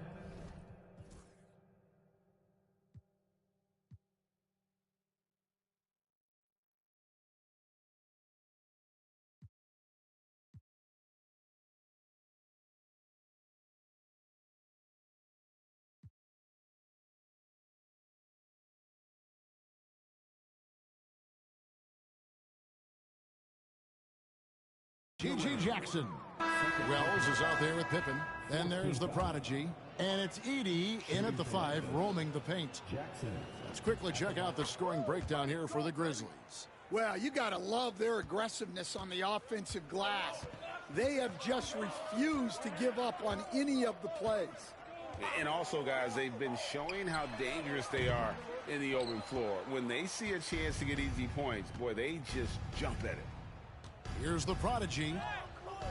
[SPEAKER 5] G.G. Jackson. Wells is out there with Pippen. Then there's the prodigy. And it's Edey in at the 5, roaming the paint. Let's quickly check out the scoring breakdown here for the Grizzlies.
[SPEAKER 6] Well, you got to love their aggressiveness on the offensive glass. They have just refused to give up on any of the plays.
[SPEAKER 7] And also, guys, they've been showing how dangerous they are in the open floor. When they see a chance to get easy points, boy, they just jump at it.
[SPEAKER 5] Here's the prodigy.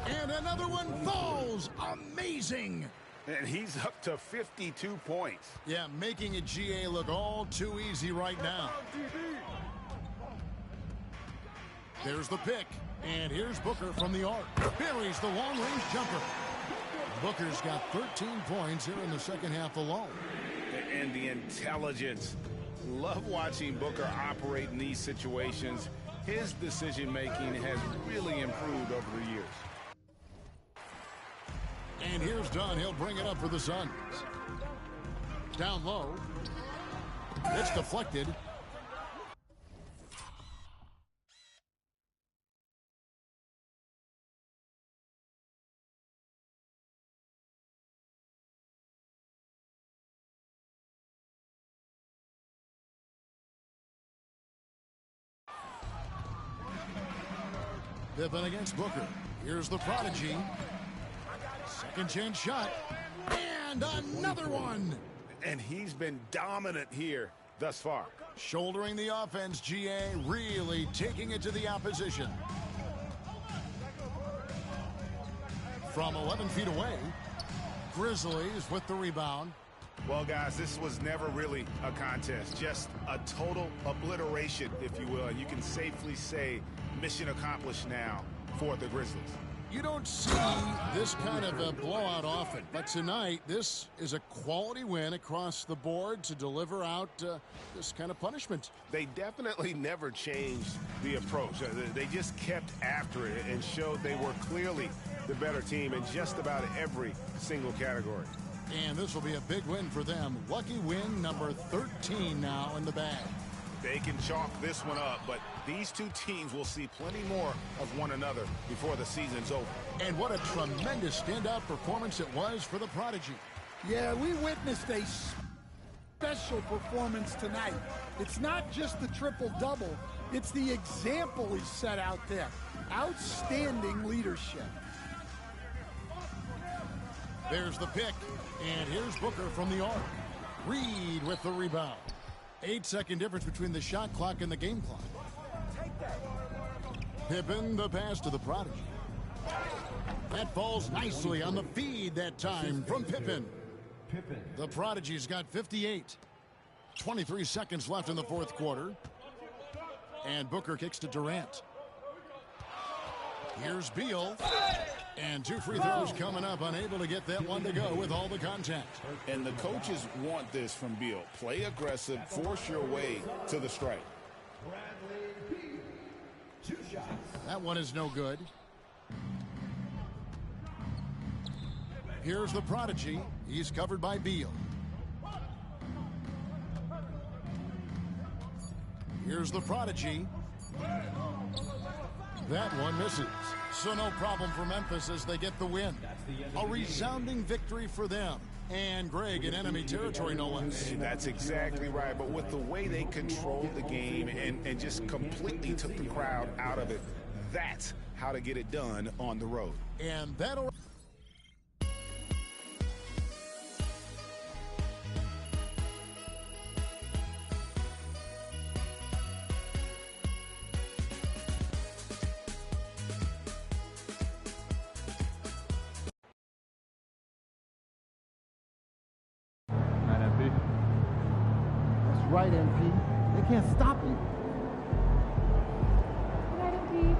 [SPEAKER 5] And another one falls. Amazing.
[SPEAKER 9] And he's up to 52 points.
[SPEAKER 5] Yeah, making a GA look all too easy right now. There's the pick. And here's Booker from the arc. Buries the long-range jumper. Booker's got 13 points here in the second half alone.
[SPEAKER 7] And the intelligence. Love watching Booker operate in these situations. His decision-making has really improved over the years.
[SPEAKER 5] And here's Dunn. He'll bring it up for the Suns. Down low. It's deflected. Pippen against Booker. Here's the prodigy. Second chance shot. And another one.
[SPEAKER 9] And he's been dominant here thus far.
[SPEAKER 5] Shouldering the offense, GA really taking it to the opposition. From 11 feet away. Grizzlies with the rebound.
[SPEAKER 9] Well, guys, this was never really a contest, just a total obliteration, if you will. And you can safely say mission accomplished now for the Grizzlies.
[SPEAKER 5] You don't see this kind of a blowout often, but tonight this is a quality win across the board to deliver out this kind of punishment.
[SPEAKER 9] They definitely never changed the approach. They just kept after it and showed they were clearly the better team in just about every single category.
[SPEAKER 5] And this will be a big win for them. Lucky win number 13 now in the bag.
[SPEAKER 9] They can chalk this one up, but these two teams will see plenty more of one another before the season's over.
[SPEAKER 5] And what a tremendous standout performance it was for the Prodigy.
[SPEAKER 6] Yeah, we witnessed a special performance tonight. It's not just the triple-double, it's the example he set out there. Outstanding leadership.
[SPEAKER 5] There's the pick, and here's Booker from the arc. Reed with the rebound. 8-second difference between the shot clock and the game clock. Pippen, the pass to the Prodigy. That falls nicely on the feed that time from Pippen. The Prodigy's got 58. 23 seconds left in the fourth quarter. And Booker kicks to Durant. Here's Beal. And 2 free throws coming up, unable to get that one to go with all the contact.
[SPEAKER 7] And the coaches want this from Beal. Play aggressive, force your way to the strike.
[SPEAKER 5] That one is no good. Here's the Prodigy. He's covered by Beal. Here's the Prodigy. That one misses. So no problem for Memphis as they get the win. A resounding victory for them. And Greg in enemy territory, no less.
[SPEAKER 9] That's exactly right. But with the way they controlled the game and just completely took the crowd out of it, that's how to get it done on the road.
[SPEAKER 5] And that'll...
[SPEAKER 3] That's right, MP. They can't stop you.
[SPEAKER 2] Good night, MP.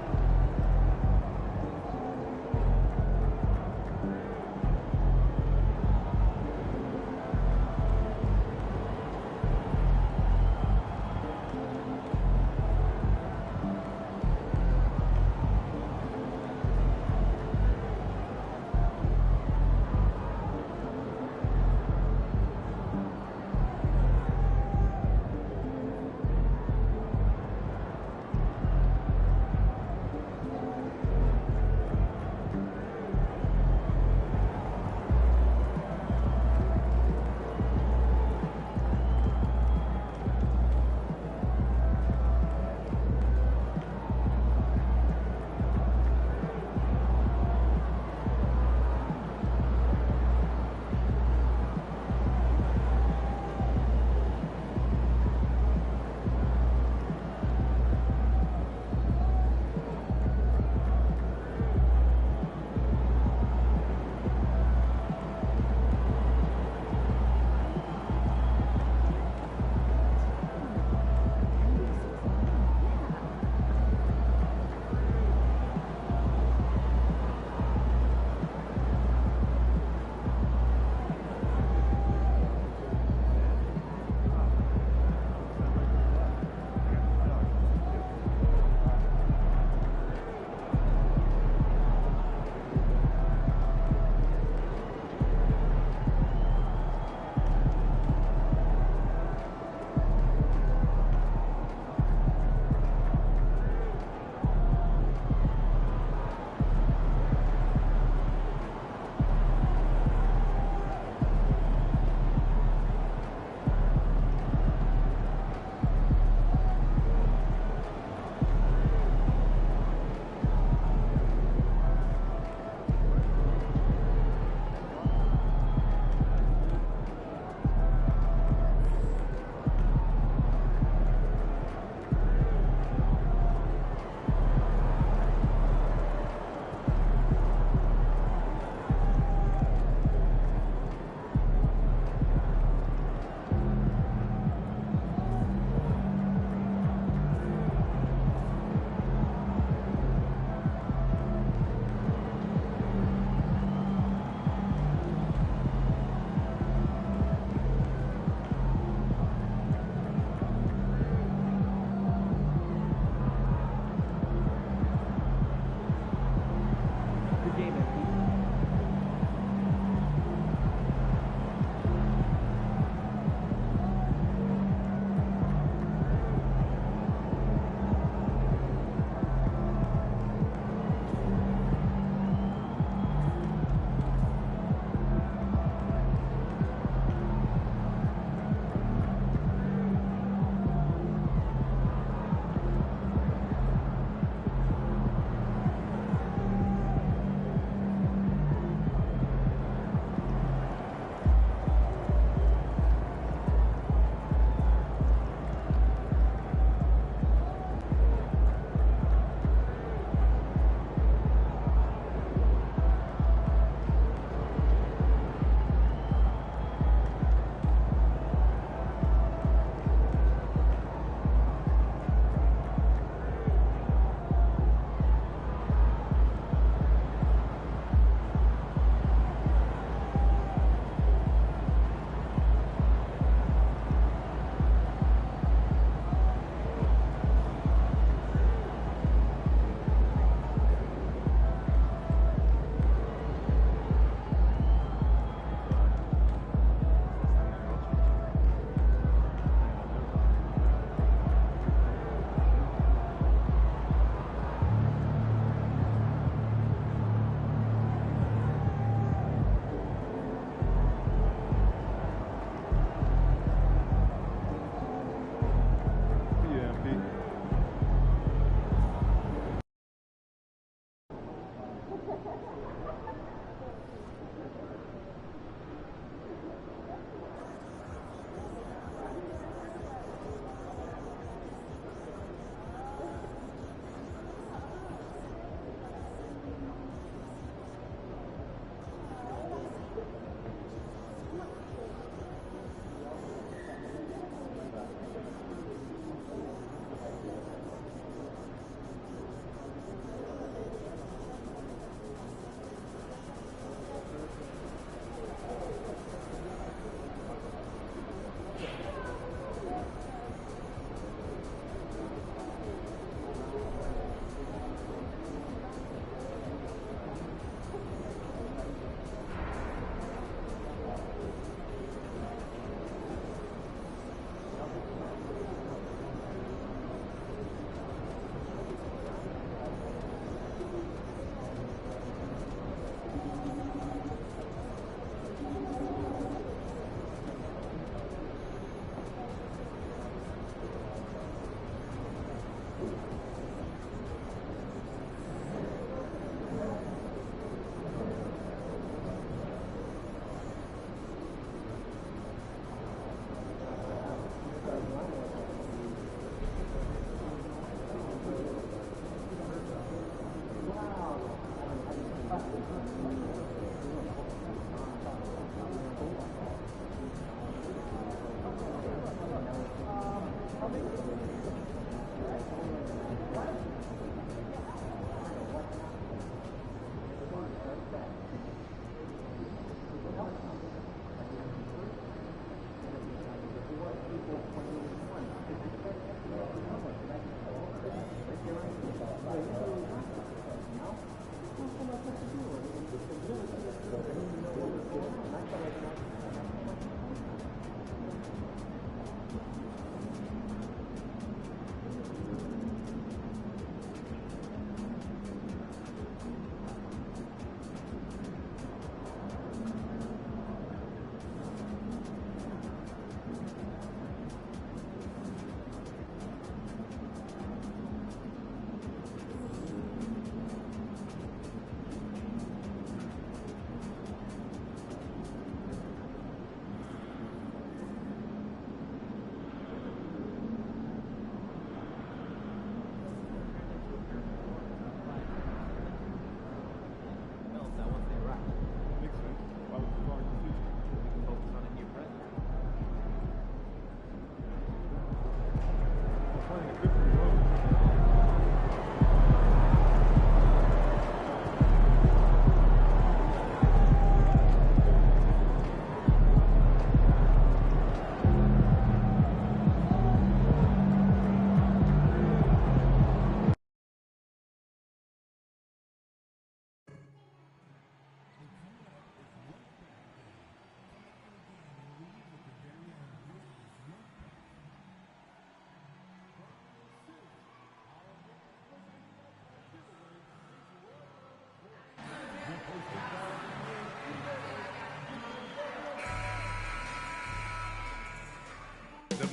[SPEAKER 12] The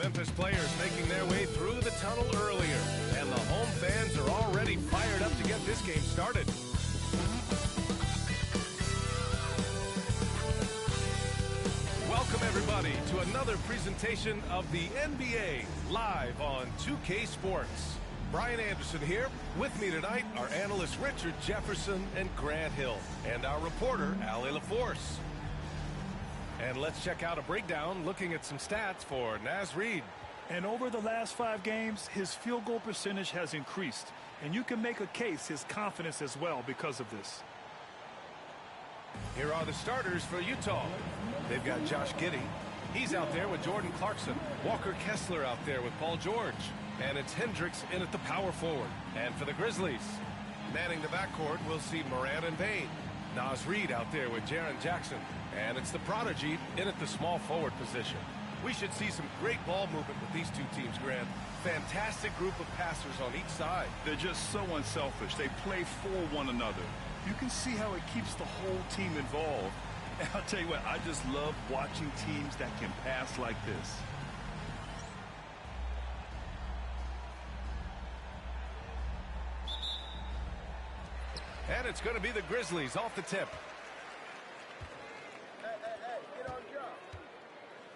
[SPEAKER 12] Memphis players making their way through the tunnel earlier, and the home fans are already fired up to get this game started. Welcome everybody to another presentation of the NBA live on 2K Sports. Brian Anderson here. With me tonight are analysts Richard Jefferson and Grant Hill, and our reporter Ali LaForce. And let's check out a breakdown looking at some stats for Naz Reid.
[SPEAKER 13] And over the last 5 games, his field goal percentage has increased. And you can make a case his confidence as well because of this.
[SPEAKER 12] Here are the starters for Utah. They've got Josh Giddey. He's out there with Jordan Clarkson. Walker Kessler out there with Paul George. And it's Hendricks in at the power forward. And for the Grizzlies, manning the backcourt, we'll see Morant and Bane. Naz Reid out there with Jaren Jackson. And it's the prodigy in at the small forward position. We should see some great ball movement with these two teams, Grant. Fantastic group of passers on each side.
[SPEAKER 14] They're just so unselfish. They play for one another. You can see how it keeps the whole team involved. And I'll tell you what, I just love watching teams that can pass like this.
[SPEAKER 12] And it's going to be the Grizzlies off the tip.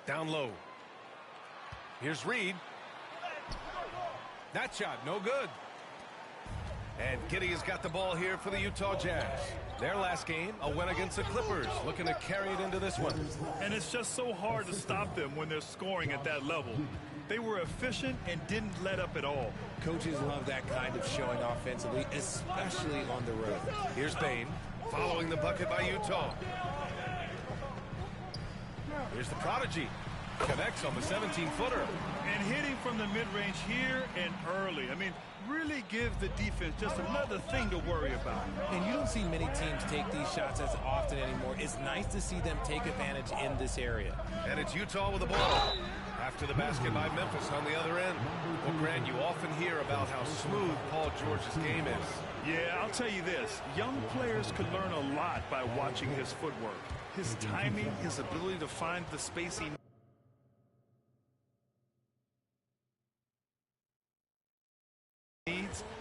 [SPEAKER 12] Down low. Here's Reed. That shot, no good. And Giddey has got the ball here for the Utah Jazz. Their last game, a win against the Clippers, looking to carry it into this one.
[SPEAKER 13] And it's just so hard to stop them when they're scoring at that level. They were efficient and didn't let up at all.
[SPEAKER 15] Coaches love that kind of showing offensively, especially on the road.
[SPEAKER 12] Here's Bane, following the bucket by Utah. Here's the prodigy. Connects on the 17-footer.
[SPEAKER 13] And hitting from the mid-range here and early. I mean, really gives the defense just another thing to worry about.
[SPEAKER 15] And you don't see many teams take these shots as often anymore. It's nice to see them take advantage in this area.
[SPEAKER 12] And it's Utah with the ball. After the basket by Memphis on the other end. Well, Grant, you often hear about how smooth Paul George's game is.
[SPEAKER 13] Yeah, I'll tell you this. Young players could learn a lot by watching his footwork. His timing, his ability to find the spacing.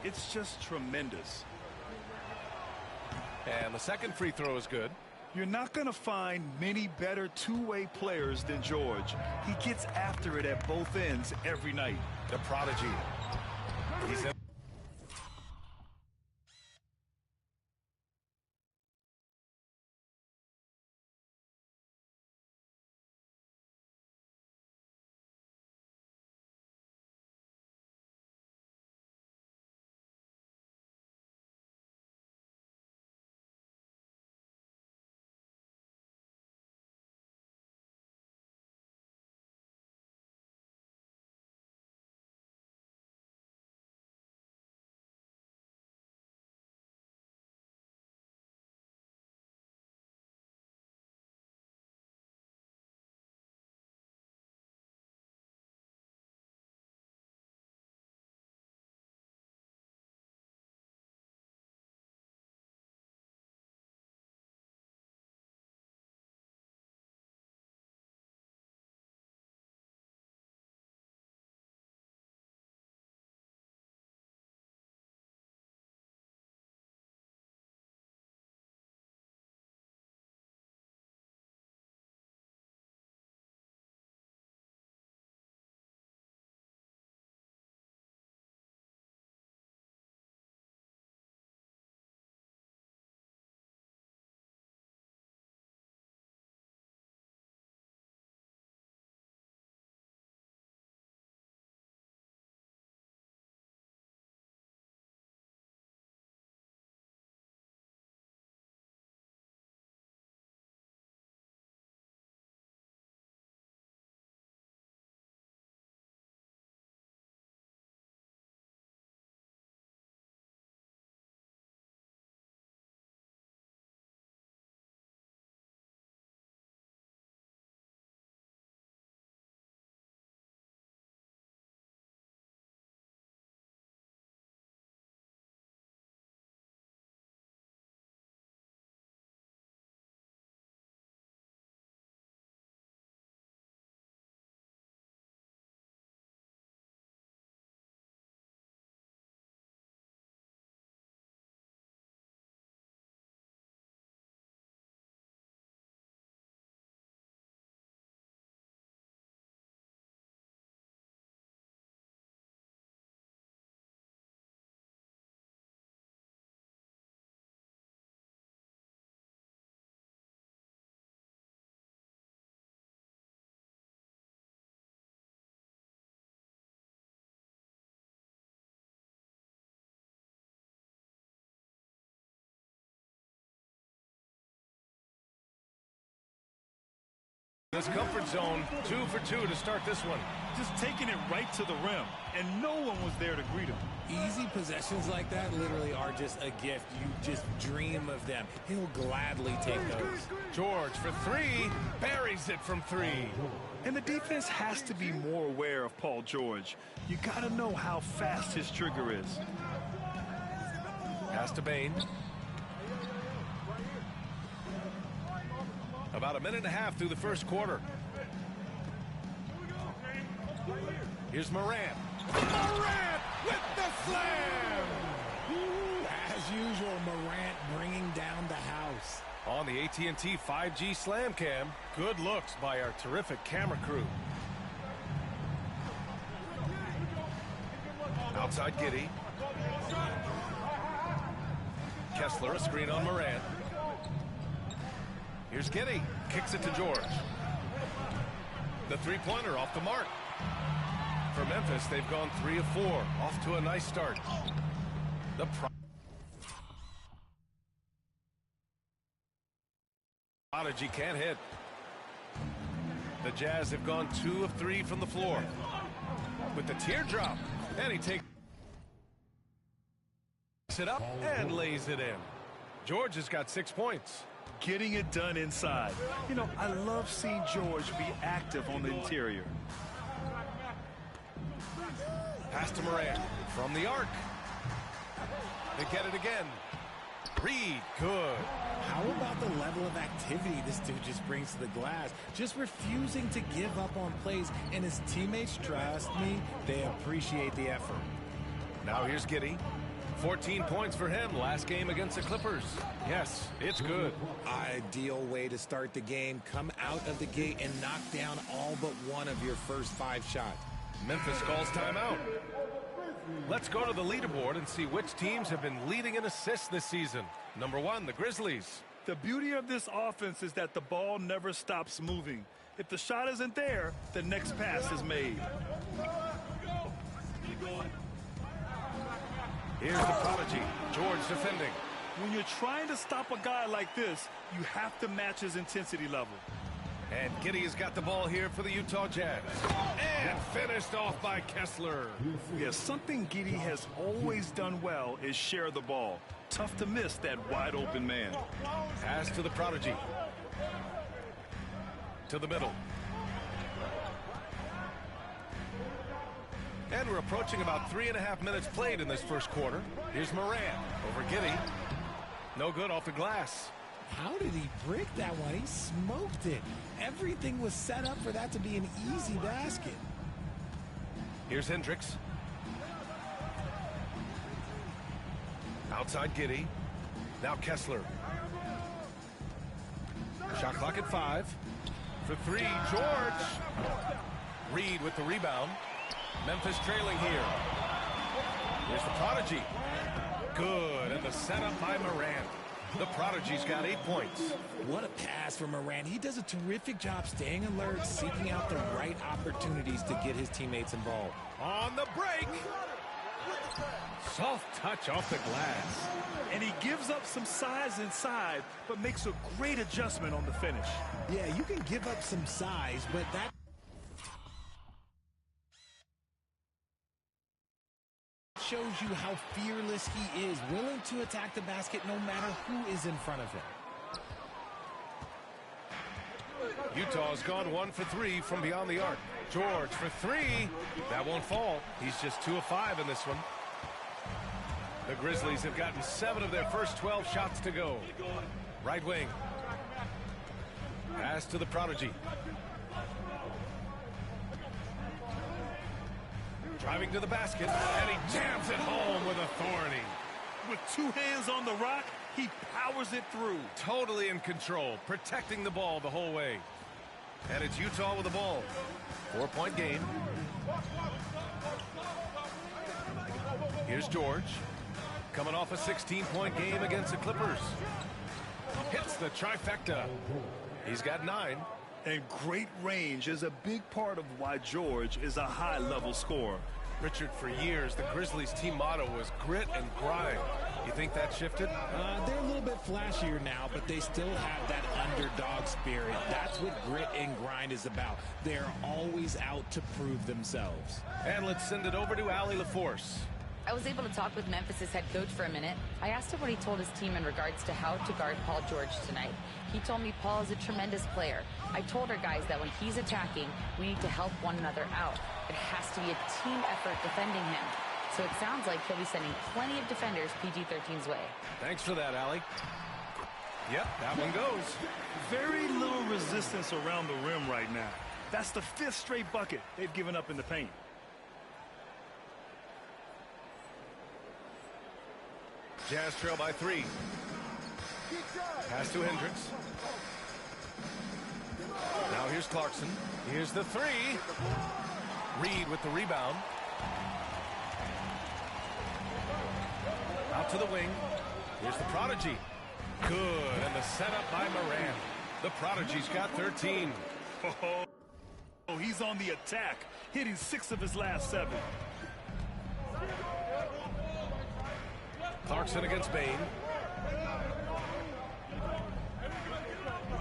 [SPEAKER 13] It's just tremendous.
[SPEAKER 12] And the second free throw is good.
[SPEAKER 13] You're not going to find many better two-way players than George. He gets after it at both ends every night.
[SPEAKER 12] The prodigy. He's in. This comfort zone, 2 for 2 to start this one.
[SPEAKER 13] Just taking it right to the rim, and no one was there to greet him.
[SPEAKER 15] Easy possessions like that literally are just a gift. You just dream of them. He'll gladly take those.
[SPEAKER 12] George for 3, buries it from 3.
[SPEAKER 13] And the defense has to be more aware of Paul George. You got to know how fast his trigger is.
[SPEAKER 12] Pass to Bane. About a minute and a half through the first quarter. Here's Morant. Morant with the slam!
[SPEAKER 15] As usual, Morant bringing
[SPEAKER 12] on the AT&T 5G Slam Cam. Good looks by our terrific camera crew. Outside Giddey. Kessler, a screen on Morant. Here's Giddey. Kicks it to George. The three-pointer off the mark. For Memphis, they've gone 3 of 4. Off to a nice start. The Prodigy can't hit. The Jazz have gone 2 of 3 from the floor. With the teardrop. And he takes it up and lays it in. George has got 6 points.
[SPEAKER 13] Getting it done inside. You know, I love seeing George be active on the interior.
[SPEAKER 12] Pass to Morant from the arc. They get it again. Reed, good.
[SPEAKER 15] How about the level of activity this dude just brings to the glass? Just refusing to give up on plays, and his teammates, trust me, they appreciate the effort.
[SPEAKER 12] Now here's Giddey. 14 points for him last game against the Clippers. Yes, it's good.
[SPEAKER 15] Ideal way to start the game. Come out of the gate and knock down all but one of your first 5 shots.
[SPEAKER 12] Memphis calls timeout. Let's go to the leaderboard and see which teams have been leading in assists this season. Number 1, the Grizzlies.
[SPEAKER 13] The beauty of this offense is that the ball never stops moving. If the shot isn't there, the next pass is made.
[SPEAKER 12] Here's the Prodigy, George defending.
[SPEAKER 13] When you're trying to stop a guy like this, you have to match his intensity level.
[SPEAKER 12] And Giddey has got the ball here for the Utah Jazz. And finished off by Kessler.
[SPEAKER 13] Yeah, something Giddey has always done well is share the ball. Tough to miss that wide open man.
[SPEAKER 12] Pass to the Prodigy. To the middle. And we're approaching about 3.5 minutes played in this first quarter. Here's Morant over Giddey. No good off the glass.
[SPEAKER 15] How did he break that one? He smoked it. Everything was set up for that to be an easy basket.
[SPEAKER 12] Here's Hendricks. Outside Giddey. Now Kessler. Shot clock at 5. For 3, George. Reed with the rebound. Memphis trailing here. Here's the Prodigy. Good, and the setup by Morant. The Prodigy's got 8 points.
[SPEAKER 15] What a pass from Morant. He does a terrific job staying alert, seeking out the right opportunities to get his teammates involved.
[SPEAKER 12] On the break. Soft touch off the glass.
[SPEAKER 13] And he gives up some size inside, but makes a great adjustment on the finish.
[SPEAKER 15] Yeah, you can give up some size, but that shows you how fearless he is, willing to attack the basket no matter who is in front of him.
[SPEAKER 12] Utah's gone 1 for 3 from beyond the arc. George for 3. That won't fall. He's just 2 of 5 in this one. The Grizzlies have gotten 7 of their first 12 shots to go. Right wing. Pass to the Prodigy. Driving to the basket, and he jams it home with authority.
[SPEAKER 13] With 2 hands on the rock, he powers it through.
[SPEAKER 12] Totally in control, protecting the ball the whole way. And it's Utah with the ball. 4-point game. Here's George. Coming off a 16-point game against the Clippers. Hits the trifecta. He's got 9.
[SPEAKER 13] And great range is a big part of why George is a high-level scorer.
[SPEAKER 12] Richard, for years, the Grizzlies' team motto was grit and grind. You think that shifted?
[SPEAKER 15] They're a little bit flashier now, but they still have that underdog spirit. That's what grit and grind is about. They're always out to prove themselves.
[SPEAKER 12] And let's send it over to Allie LaForce.
[SPEAKER 16] I was able to talk with Memphis' head coach for a minute. I asked him what he told his team in regards to how to guard Paul George tonight. He told me Paul is a tremendous player. I told our guys that when he's attacking, we need to help one another out. It has to be a team effort defending him. So it sounds like he'll be sending plenty of defenders PG-13's way.
[SPEAKER 12] Thanks for that, Allie. Yep, that one goes.
[SPEAKER 13] Very little resistance around the rim right now. That's the 5th straight bucket they've given up in the paint.
[SPEAKER 12] Jazz trail by 3. Pass to Hendricks. Now here's Clarkson. Here's the three. Reed with the rebound. Out to the wing. Here's the Prodigy. Good. And the setup by Moran. The Prodigy's got 13.
[SPEAKER 13] Oh, he's on the attack, hitting 6 of his last 7.
[SPEAKER 12] Clarkson against Bain.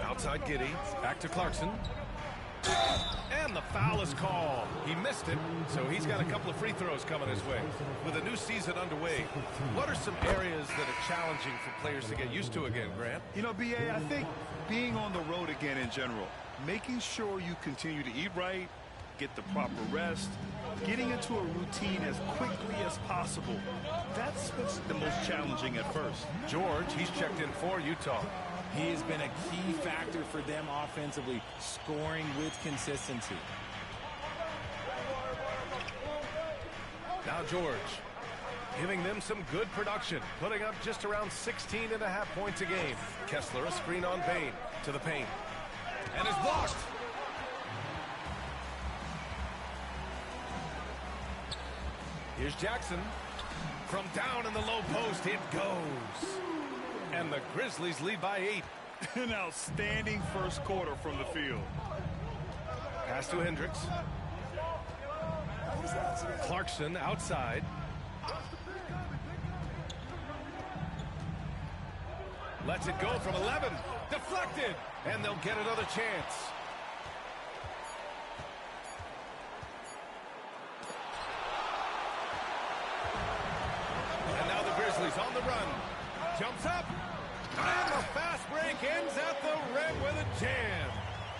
[SPEAKER 12] Outside Giddey. Back to Clarkson. And the foul is called. He missed it, so he's got a couple of free throws coming his way. With a new season underway, what are some areas that are challenging for players to get used to again, Grant?
[SPEAKER 14] You know, B.A., I think being on the road again in general, making sure you continue to eat right, get the proper rest, getting into a routine as quickly as possible. That's what's the most challenging at first.
[SPEAKER 12] George, he's checked in for Utah.
[SPEAKER 15] He has been a key factor for them offensively, scoring with consistency.
[SPEAKER 12] Now George, giving them some good production, putting up just around 16.5 points a game. Kessler, a screen on Bain, to the paint. And is blocked. Here's Jackson. From down in the low post, it goes. And the Grizzlies lead by 8.
[SPEAKER 13] An outstanding first quarter from the field.
[SPEAKER 12] Pass to Hendricks. Clarkson outside. Lets it go from 11. Deflected. And they'll get another chance. And now the Grizzlies on the run. Jumps up. And the fast break ends at the rim with a jam.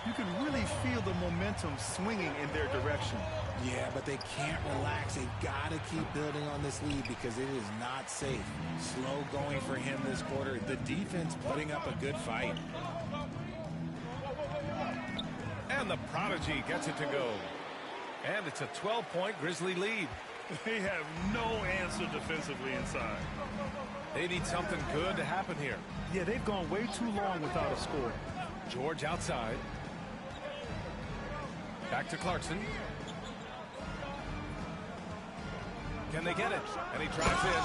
[SPEAKER 13] You can really feel the momentum swinging in their direction.
[SPEAKER 15] Yeah, but they can't relax. They've got to keep building on this lead because it is not safe. Slow going for him this quarter. The defense putting up a good fight.
[SPEAKER 12] And the Prodigy gets it to go. And it's a 12-point Grizzly lead.
[SPEAKER 13] They have no answer defensively inside.
[SPEAKER 12] They need something good to happen here.
[SPEAKER 13] Yeah, they've gone way too long without a score.
[SPEAKER 12] George outside. Back to Clarkson. Can they get it? And he drives in.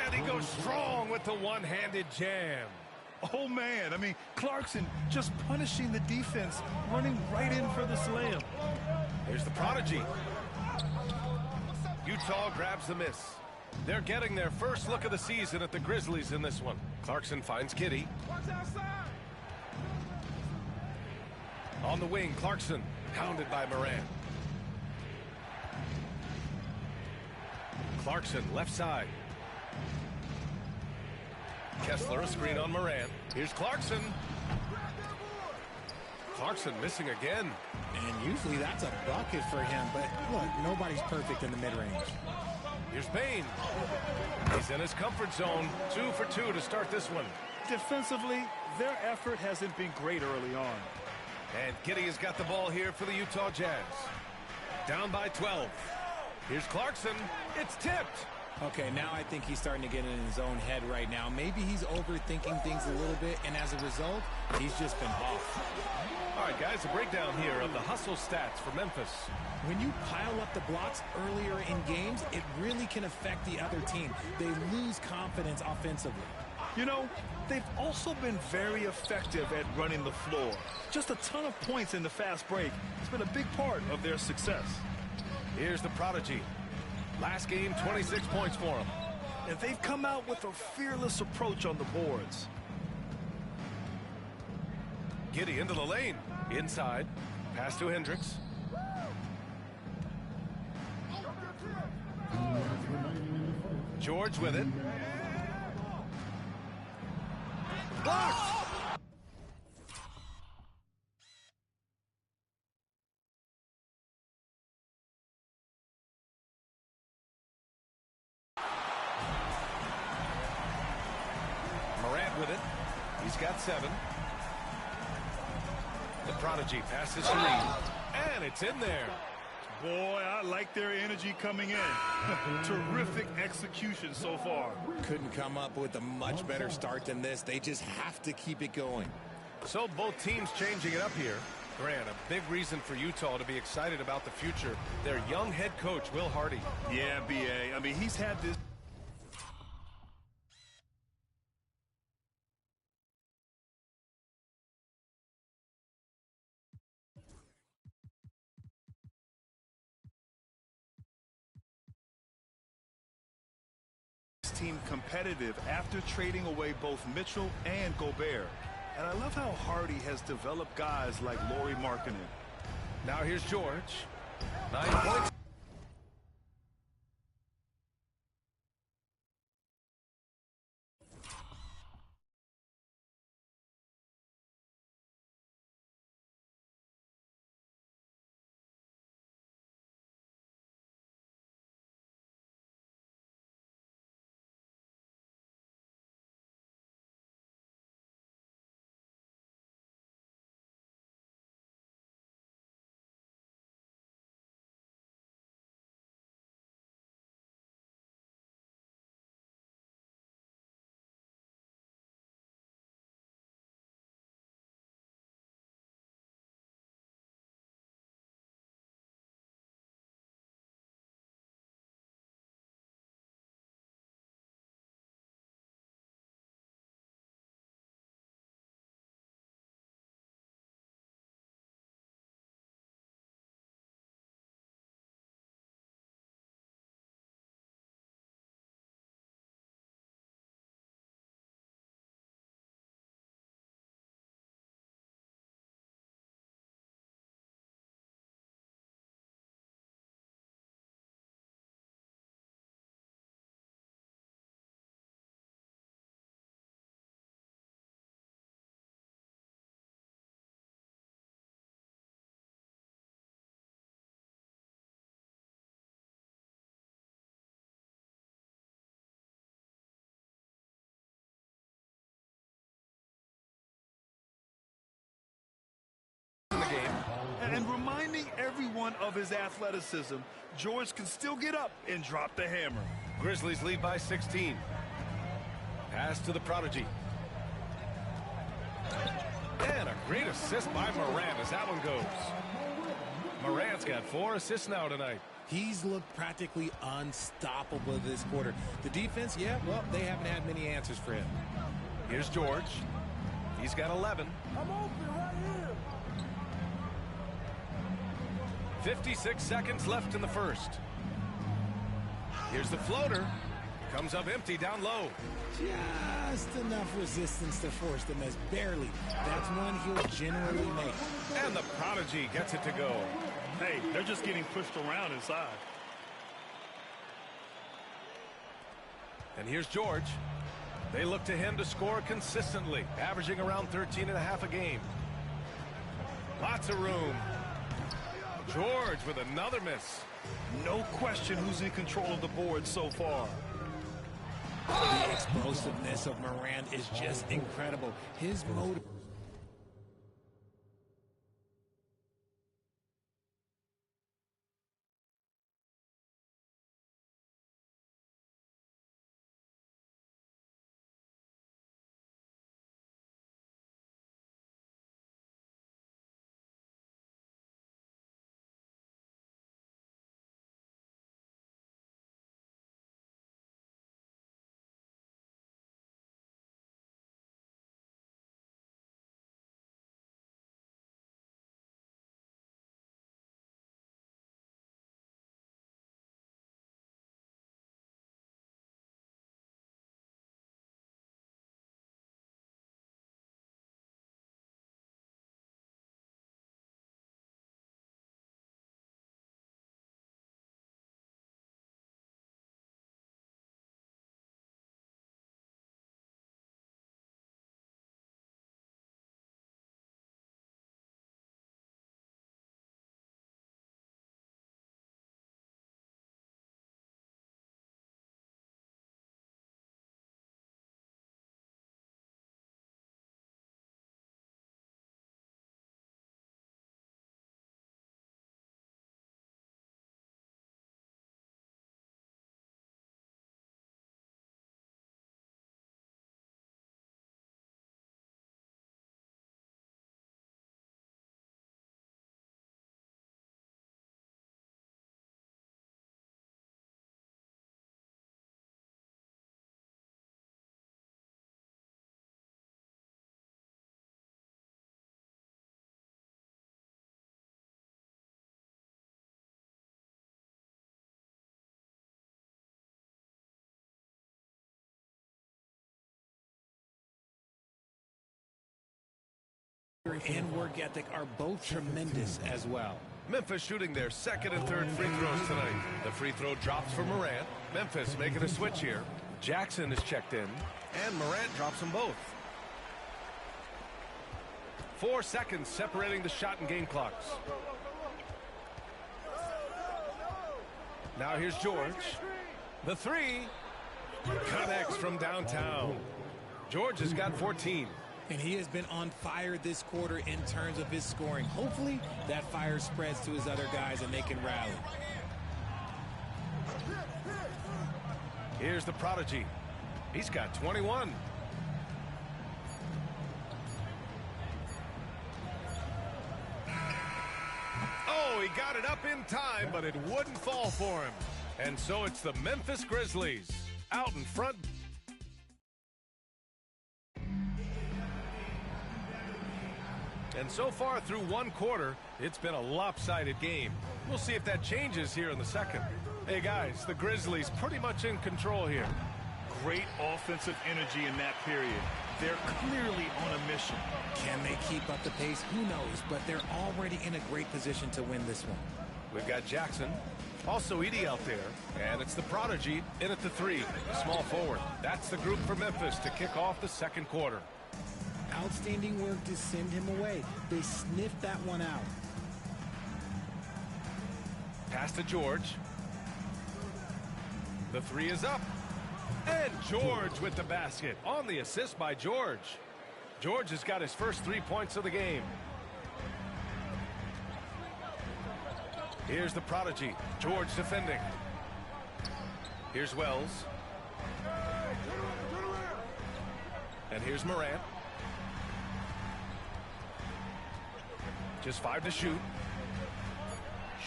[SPEAKER 12] And he goes strong with the one-handed jam.
[SPEAKER 13] Oh, man. I mean, Clarkson just punishing the defense, running right in for the slam.
[SPEAKER 12] Here's the Prodigy. Utah grabs the miss. They're getting their first look of the season at the Grizzlies in this one. Clarkson finds Giddey. On the wing, Clarkson, pounded by Moran. Clarkson, left side. Kessler, a screen on Moran. Here's Clarkson. Clarkson missing again.
[SPEAKER 15] And usually that's a bucket for him, but look, nobody's perfect in the mid-range.
[SPEAKER 12] Here's Bain. He's in his comfort zone. 2 for 2 to start this one.
[SPEAKER 13] Defensively, their effort hasn't been great early on.
[SPEAKER 12] And Giddey has got the ball here for the Utah Jazz. Down by 12. Here's Clarkson. It's tipped.
[SPEAKER 15] Okay, now I think he's starting to get in his own head right now. Maybe he's overthinking things a little bit, and as a result, he's just been off.
[SPEAKER 12] All right, guys, a breakdown here of the hustle stats for Memphis.
[SPEAKER 15] When you pile up the blocks earlier in games, it really can affect the other team. They lose confidence offensively.
[SPEAKER 13] You know, they've also been very effective at running the floor. Just a ton of points in the fast break. It's been a big part of their success.
[SPEAKER 12] Here's the Prodigy. Last game, 26 points for him.
[SPEAKER 13] And they've come out with a fearless approach on the boards.
[SPEAKER 12] Giddey into the lane. Inside. Pass to Hendricks. George with it. Blocked! Morant with it. He's got 7. The Prodigy passes to Reed. And it's in there.
[SPEAKER 14] Boy, I like their energy coming in. Terrific execution so far.
[SPEAKER 15] Couldn't come up with a much better start than this. They just have to keep it going.
[SPEAKER 12] So both teams changing it up here. Grant, a big reason for Utah to be excited about the future. Their young head coach, Will Hardy.
[SPEAKER 14] Yeah, B.A. I mean, he's had this team competitive after trading away both Mitchell and Gobert. And I love how Hardy has developed guys like Lauri Markkanen.
[SPEAKER 12] Now here's George. 9 points.
[SPEAKER 14] And reminding everyone of his athleticism, George can still get up and drop the hammer.
[SPEAKER 12] Grizzlies lead by 16. Pass to the prodigy. And a great assist by Morant as that one goes. Morant's got 4 assists now tonight.
[SPEAKER 15] He's looked practically unstoppable this quarter. The defense, yeah, well, they haven't had many answers for him.
[SPEAKER 12] Here's George. He's got 11.
[SPEAKER 3] I'm open right here.
[SPEAKER 12] 56 seconds left in the first. Here's the floater. Comes up empty down low.
[SPEAKER 15] Just enough resistance to force the miss. Barely. That's one he'll generally make.
[SPEAKER 12] And the prodigy gets it to go.
[SPEAKER 14] Hey, they're just getting pushed around inside.
[SPEAKER 12] And here's George. They look to him to score consistently, averaging around 13.5 a game. Lots of room. George with another miss.
[SPEAKER 14] No question who's in control of the board so far.
[SPEAKER 15] The explosiveness of Morant is just incredible. His motive. and work ethic are both tremendous as well.
[SPEAKER 12] Memphis shooting their second and third free throws tonight. The free throw drops for Morant. Memphis making a switch here. Jackson is checked in, and Morant drops them both. 4 seconds separating the shot and game clocks. Now here's George. The three connects from downtown. George has got 14.
[SPEAKER 15] And he has been on fire this quarter in terms of his scoring. Hopefully that fire spreads to his other guys and they can rally.
[SPEAKER 12] Here's the prodigy. He's got 21. Oh, he got it up in time, but it wouldn't fall for him. And so it's the Memphis Grizzlies out in front. And so far through one quarter, it's been a lopsided game. We'll see if that changes here in the second. Hey guys, the Grizzlies pretty much in control here.
[SPEAKER 13] Great offensive energy in that period. They're clearly on a mission.
[SPEAKER 15] Can they keep up the pace? Who knows, but they're already in a great position to win this one.
[SPEAKER 12] We've got Jackson, also Edie out there, and it's the prodigy in at the three, small forward. That's the group for Memphis to kick off the second quarter.
[SPEAKER 15] Outstanding work to send him away. They sniffed that one out.
[SPEAKER 12] Pass to George. The three is up. And George with the basket on the assist by George. George has got his first 3 points of the game. Here's the prodigy, George defending. Here's Wells. And here's Morant. Just 5 to shoot.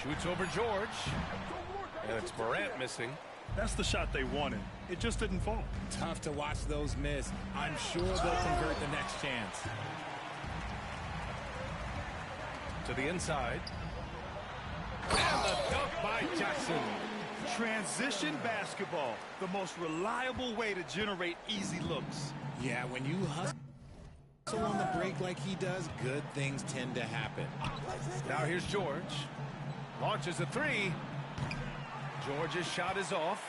[SPEAKER 12] Shoots over George. And it's Morant missing.
[SPEAKER 13] That's the shot they wanted. It just didn't fall.
[SPEAKER 15] Tough to watch those miss. I'm sure they'll convert the next chance.
[SPEAKER 12] To the inside. And the dunk by Jackson.
[SPEAKER 13] Transition basketball, the most reliable way to generate easy looks.
[SPEAKER 15] Yeah, when you hustle on the break like he does, good things tend to happen.
[SPEAKER 12] Now here's George. Launches a three. George's shot is off.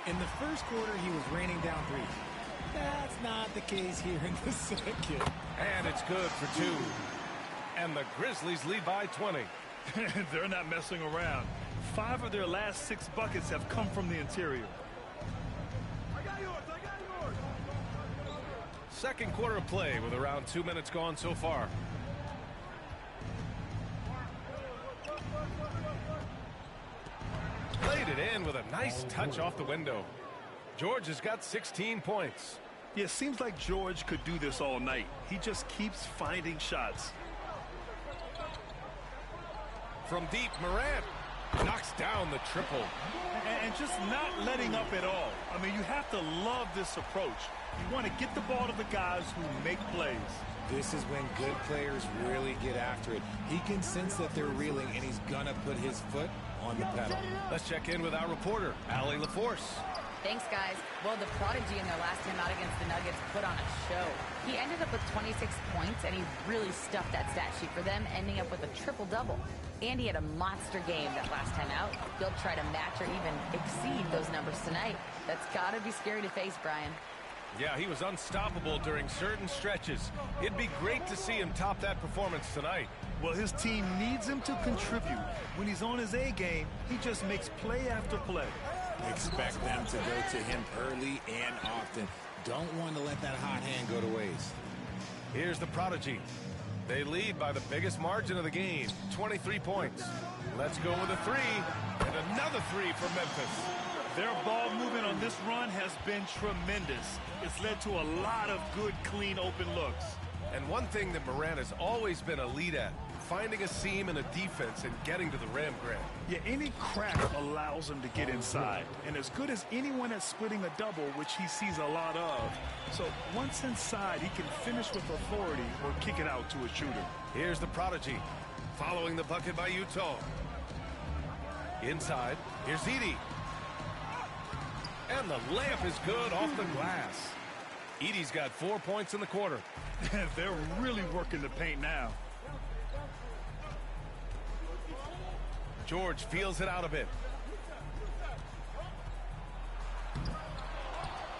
[SPEAKER 15] In the first quarter, he was raining down threes. That's not the case here in the second.
[SPEAKER 12] And it's good for 2. And the Grizzlies lead by 20.
[SPEAKER 13] They're not messing around. 5 of their last 6 buckets have come from the interior.
[SPEAKER 11] I got yours.
[SPEAKER 12] Second quarter of play with around 2 minutes gone so far. Played it in with a nice touch off the window. George has got 16 points.
[SPEAKER 13] Yeah, it seems like George could do this all night. He just keeps finding shots.
[SPEAKER 12] From deep, Morant knocks down the triple.
[SPEAKER 13] And just not letting up at all. I mean, you have to love this approach. You want to get the ball to the guys who make plays.
[SPEAKER 15] This is when good players really get after it. He can sense that they're reeling, and he's going to put his foot on the pedal.
[SPEAKER 12] Let's check in with our reporter, Allie LaForce.
[SPEAKER 16] Thanks, guys. Well, the prodigy in their last time out against the Nuggets put on a show. He ended up with 26 points, and he really stuffed that stat sheet for them, ending up with a triple-double. And he had a monster game that last time out. He'll try to match or even exceed those numbers tonight. That's got to be scary to face, Brian.
[SPEAKER 12] Yeah, he was unstoppable during certain stretches. It'd be great to see him top that performance tonight.
[SPEAKER 13] Well, his team needs him to contribute. When he's on his A game, he just makes play after play.
[SPEAKER 15] Expect them to go to him early and often. Don't want to let that hot hand go to waste.
[SPEAKER 12] Here's the prodigy. They lead by the biggest margin of the game, 23 points. Let's go with a three, and another three for Memphis.
[SPEAKER 13] Their ball movement on this run has been tremendous. It's led to a lot of good, clean, open looks.
[SPEAKER 12] And one thing that Morant has always been elite at, finding a seam in a defense and getting to the rim, Grant.
[SPEAKER 13] Yeah, any crack allows him to get inside. And as good as anyone at splitting a double, which he sees a lot of. So once inside, he can finish with authority or kick it out to a shooter.
[SPEAKER 12] Here's the prodigy, following the bucket by Utah. Inside, here's Edie. And the layup is good off the glass. Edey's got 4 points in the quarter.
[SPEAKER 13] They're really working the paint now.
[SPEAKER 12] George feels it out a bit.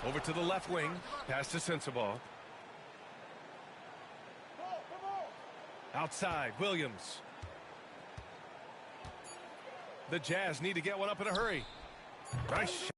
[SPEAKER 12] Over to the left wing. Pass to Sensabaugh. Outside, Williams. The Jazz need to get one up in a hurry. Nice shot.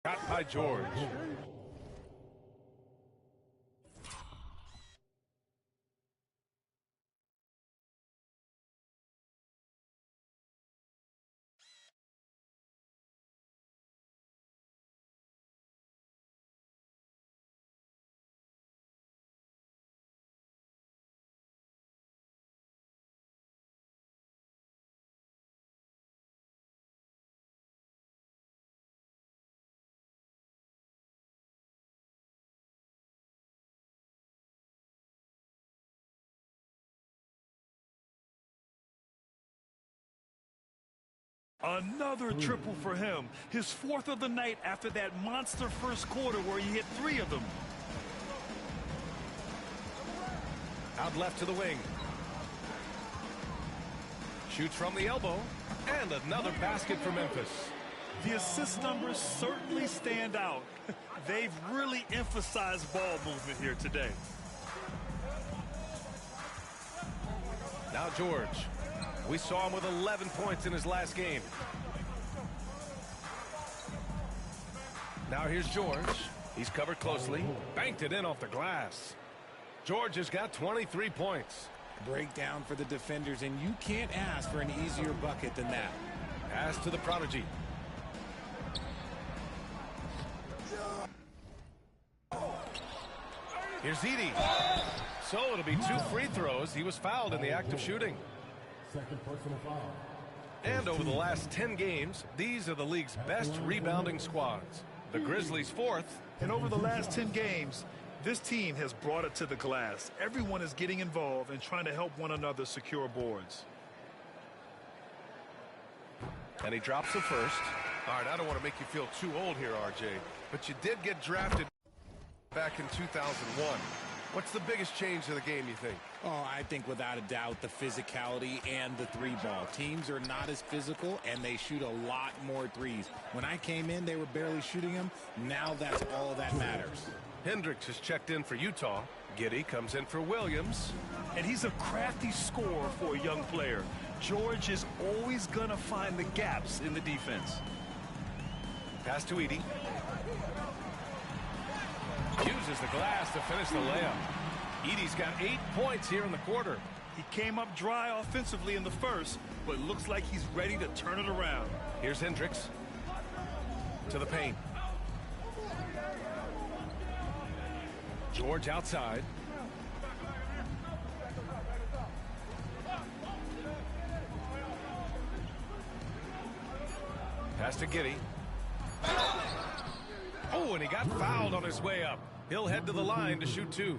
[SPEAKER 12] Shot by George.
[SPEAKER 13] Another triple for him. His fourth of the night after that monster first quarter where he hit 3 of them.
[SPEAKER 12] Out left to the wing. Shoots from the elbow. And another basket for Memphis.
[SPEAKER 13] The assist numbers certainly stand out. They've really emphasized ball movement here today.
[SPEAKER 12] Now George. We saw him with 11 points in his last game. Now here's George. He's covered closely. Banked it in off the glass. George has got 23 points.
[SPEAKER 15] Breakdown for the defenders, and you can't ask for an easier bucket than that.
[SPEAKER 12] Pass to the prodigy. Here's Edey. So it'll be 2 free throws. He was fouled in the act of shooting.
[SPEAKER 17] Second personal foul.
[SPEAKER 12] And over the last 10 games, these are the league's best rebounding squads. The Grizzlies 4th.
[SPEAKER 13] And over the last 10 games, this team has brought it to the glass. Everyone is getting involved and trying to help one another secure boards.
[SPEAKER 12] And he drops the first.
[SPEAKER 18] All right, I don't want to make you feel too old here, RJ, but you did get drafted back in 2001.
[SPEAKER 12] What's the biggest change to the game, you think?
[SPEAKER 15] Oh, I think without a doubt the physicality and the three ball. Teams are not as physical, and they shoot a lot more threes. When I came in, they were barely shooting them. Now that's all that matters.
[SPEAKER 12] Hendricks has checked in for Utah. Giddey comes in for Williams.
[SPEAKER 13] And he's a crafty scorer for a young player. George is always going to find the gaps in the defense.
[SPEAKER 12] Pass to Edey. Uses the glass to finish the layup. Edey's got 8 points here in the quarter.
[SPEAKER 13] He came up dry offensively in the first, but looks like he's ready to turn it around.
[SPEAKER 12] Here's Hendricks. To the paint. George outside. Pass to Giddey. Oh, and he got fouled on his way up. He'll head to the line to shoot 2.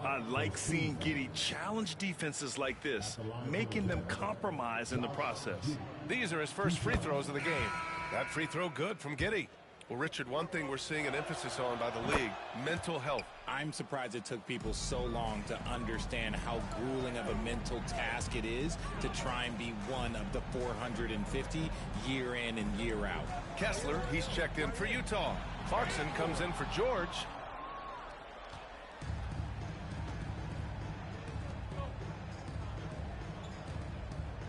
[SPEAKER 13] I like seeing Giddey challenge defenses like this, making them compromise in the process.
[SPEAKER 12] These are his first free throws of the game. That free throw good from Giddey. Well, Richard, one thing we're seeing an emphasis on by the league, mental health.
[SPEAKER 15] I'm surprised it took people so long to understand how grueling of a mental task it is to try and be one of the 450 year in and year out.
[SPEAKER 12] Kessler, he's checked in for Utah. Clarkson comes in for George.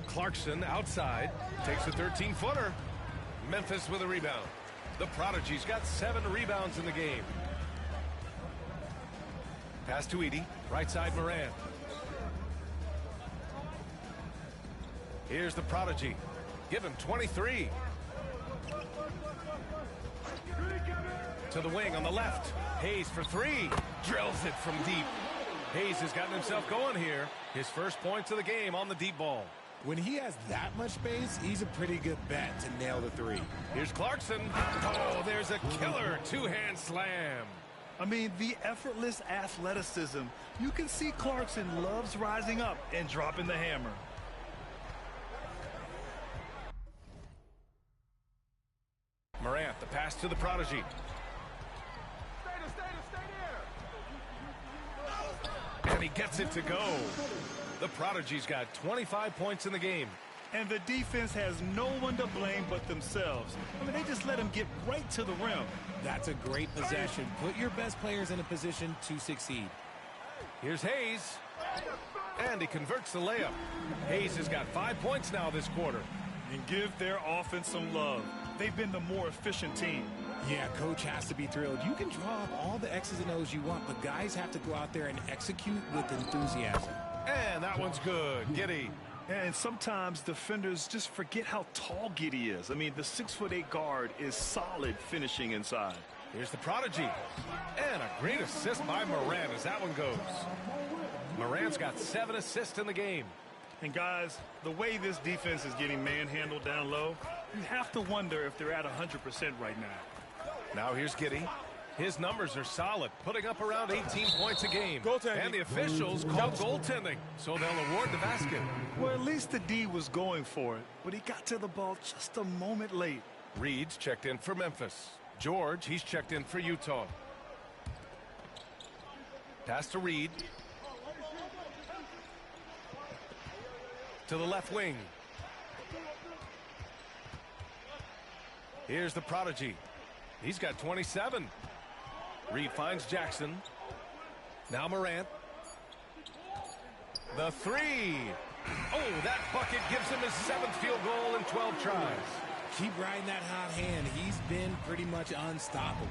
[SPEAKER 12] Clarkson outside, takes a 13-footer. Memphis with a rebound. The Prodigy's got 7 rebounds in the game. Pass to Edey, right side Morant. Here's the Prodigy. Give him 23. To the wing on the left. Hayes for 3. Drills it from deep. Hayes has gotten himself going here. His first points of the game on the deep ball.
[SPEAKER 15] When he has that much space, he's a pretty good bet to nail the 3.
[SPEAKER 12] Here's Clarkson. Oh, there's a killer two-hand slam.
[SPEAKER 13] I mean, the effortless athleticism. You can see Clarkson loves rising up and dropping the hammer.
[SPEAKER 12] Morant, the pass to the Prodigy. And he gets it to go. The Prodigy's got 25 points in the game.
[SPEAKER 13] And the defense has no one to blame but themselves. I mean, they just let him get right to the rim.
[SPEAKER 15] That's a great possession. Put your best players in a position to succeed.
[SPEAKER 12] Here's Hayes. And he converts the layup. Hayes has got 5 points now this quarter.
[SPEAKER 13] And give their offense some love. They've been the more efficient team.
[SPEAKER 15] Yeah, coach has to be thrilled. You can draw up all the X's and O's you want, but guys have to go out there and execute with enthusiasm.
[SPEAKER 12] And that one's good. Giddey.
[SPEAKER 13] And sometimes defenders just forget how tall Giddey is. I mean, the 6'8" guard is solid finishing inside.
[SPEAKER 12] Here's the Prodigy. And a great assist by Morant as that one goes. Morant's got 7 assists in the game.
[SPEAKER 13] And guys, the way this defense is getting manhandled down low, you have to wonder if they're at 100% right now.
[SPEAKER 12] Now here's Giddey. His numbers are solid, putting up around 18 points a game. And the officials call goaltending, so they'll award the basket.
[SPEAKER 13] Well, at least the D was going for it, but he got to the ball just a moment late.
[SPEAKER 12] Reed's checked in for Memphis. George, he's checked in for Utah. Pass to Reed. To the left wing. Here's the Prodigy. He's got 27. Reed finds Jackson. Now Morant. The 3. Oh, that bucket gives him his 7th field goal in 12 tries.
[SPEAKER 15] Keep riding that hot hand. He's been pretty much unstoppable.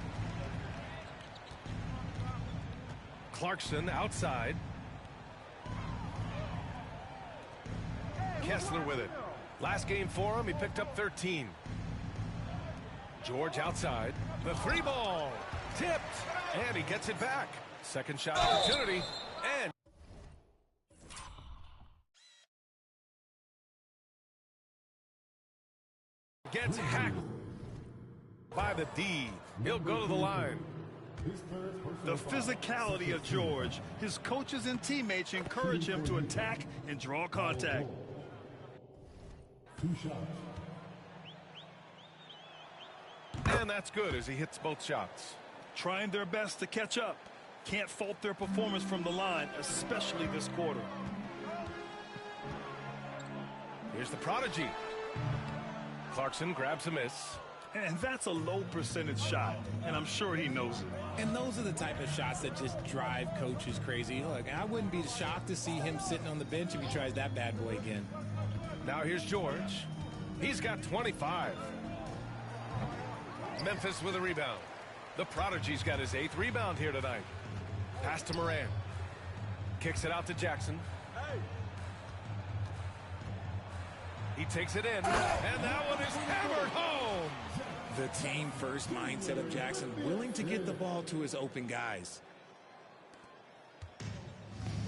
[SPEAKER 12] Clarkson outside. Kessler with it. Last game for him, he picked up 13. George outside. The 3 ball. Tipped. And he gets it back. Second shot opportunity. And gets hacked by the D. He'll go to the line.
[SPEAKER 13] The physicality of George. His coaches and teammates encourage him to attack and draw contact.
[SPEAKER 17] 2 shots.
[SPEAKER 12] And that's good as he hits both shots.
[SPEAKER 13] Trying their best to catch up. Can't fault their performance from the line, especially this quarter.
[SPEAKER 12] Here's the prodigy. Clarkson grabs a miss.
[SPEAKER 13] And that's a low percentage shot, and I'm sure he knows it.
[SPEAKER 15] And those are the type of shots that just drive coaches crazy. Look, I wouldn't be shocked to see him sitting on the bench if he tries that bad boy again.
[SPEAKER 12] Now here's George. He's got 25. Memphis with a rebound. The prodigy's got his 8th rebound here tonight. Pass to Moran. Kicks it out to Jackson. He takes it in, and that one is hammered home.
[SPEAKER 15] The team first mindset of Jackson, willing to get the ball to his open guys.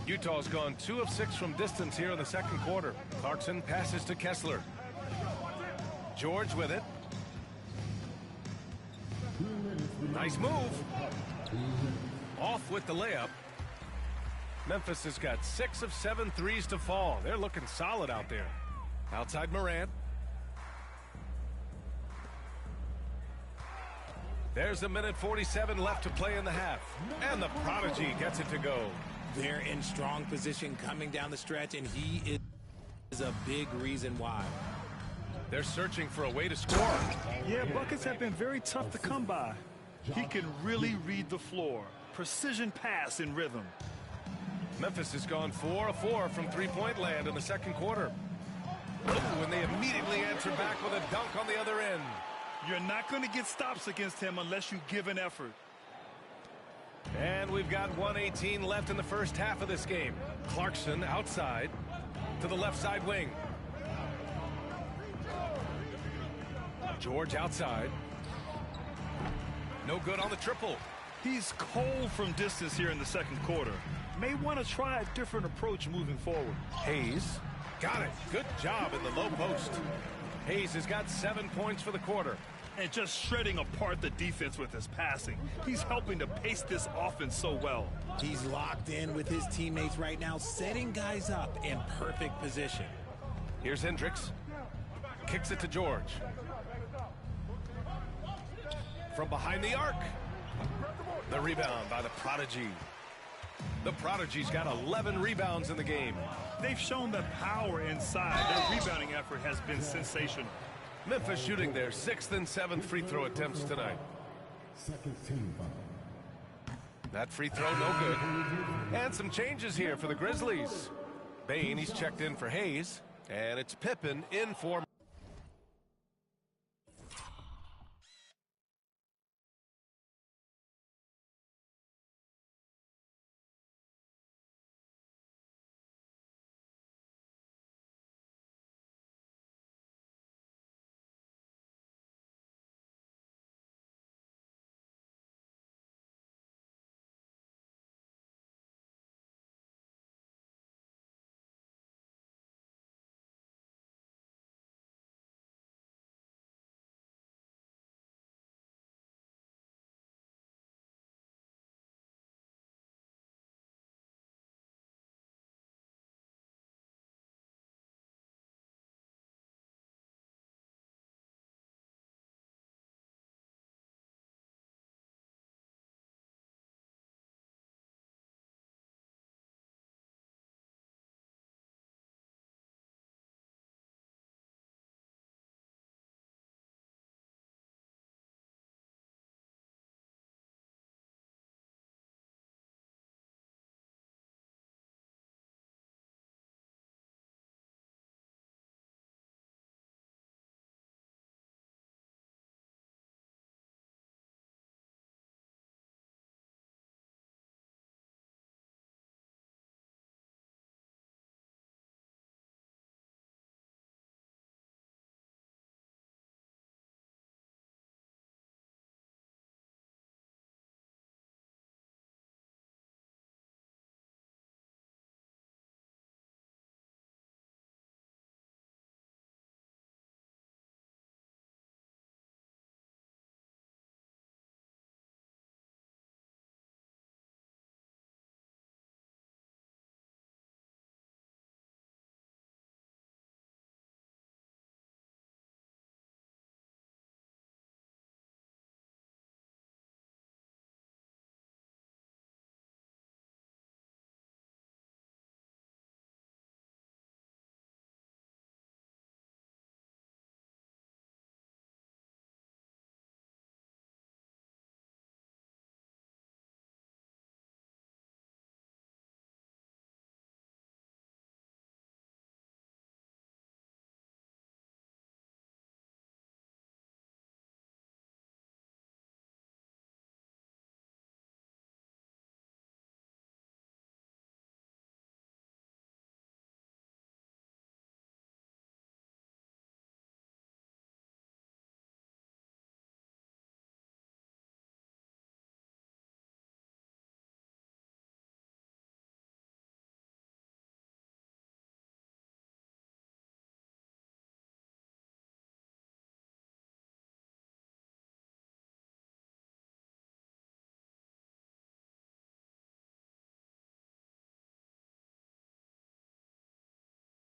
[SPEAKER 12] Utah's gone 2 of 6 from distance here in the second quarter. Clarkson passes to Kessler. George with it. Nice move. Off with the layup. Memphis has got 6 of 7 threes to fall. They're looking solid out there. Outside Morant. There's 1:47 left to play in the half. And the prodigy gets it to go.
[SPEAKER 15] They're in strong position coming down the stretch, and he is a big reason why.
[SPEAKER 12] They're searching for a way to score.
[SPEAKER 13] Yeah, buckets have been very tough to come by. He can really read the floor. Precision pass in rhythm.
[SPEAKER 12] Memphis has gone 4 of 4 from three-point land in the second quarter. Oh, and they immediately answer back with a dunk on the other end.
[SPEAKER 13] You're not going to get stops against him unless you give an effort.
[SPEAKER 12] And we've got 1:18 left in the first half of this game. Clarkson outside to the left side wing. George outside. No good on the triple.
[SPEAKER 13] He's cold from distance here in the second quarter. May want to try a different approach moving forward.
[SPEAKER 12] Hayes got it. Good job in the low post. Hayes has got 7 points for the quarter.
[SPEAKER 13] And just shredding apart the defense with his passing. He's helping to pace this offense so well.
[SPEAKER 15] He's locked in with his teammates right now, setting guys up in perfect position.
[SPEAKER 12] Here's Hendricks. Kicks it to George. From behind the arc. The rebound by the prodigy. The prodigy's got 11 rebounds in the game.
[SPEAKER 13] They've shown that power inside. Their rebounding effort has been sensational.
[SPEAKER 12] Memphis shooting their 6th and 7th free throw attempts tonight.
[SPEAKER 17] Second team foul.
[SPEAKER 12] That free throw no good. And some changes here for the Grizzlies. Bain, he's checked in for Hayes. And it's Pippen in for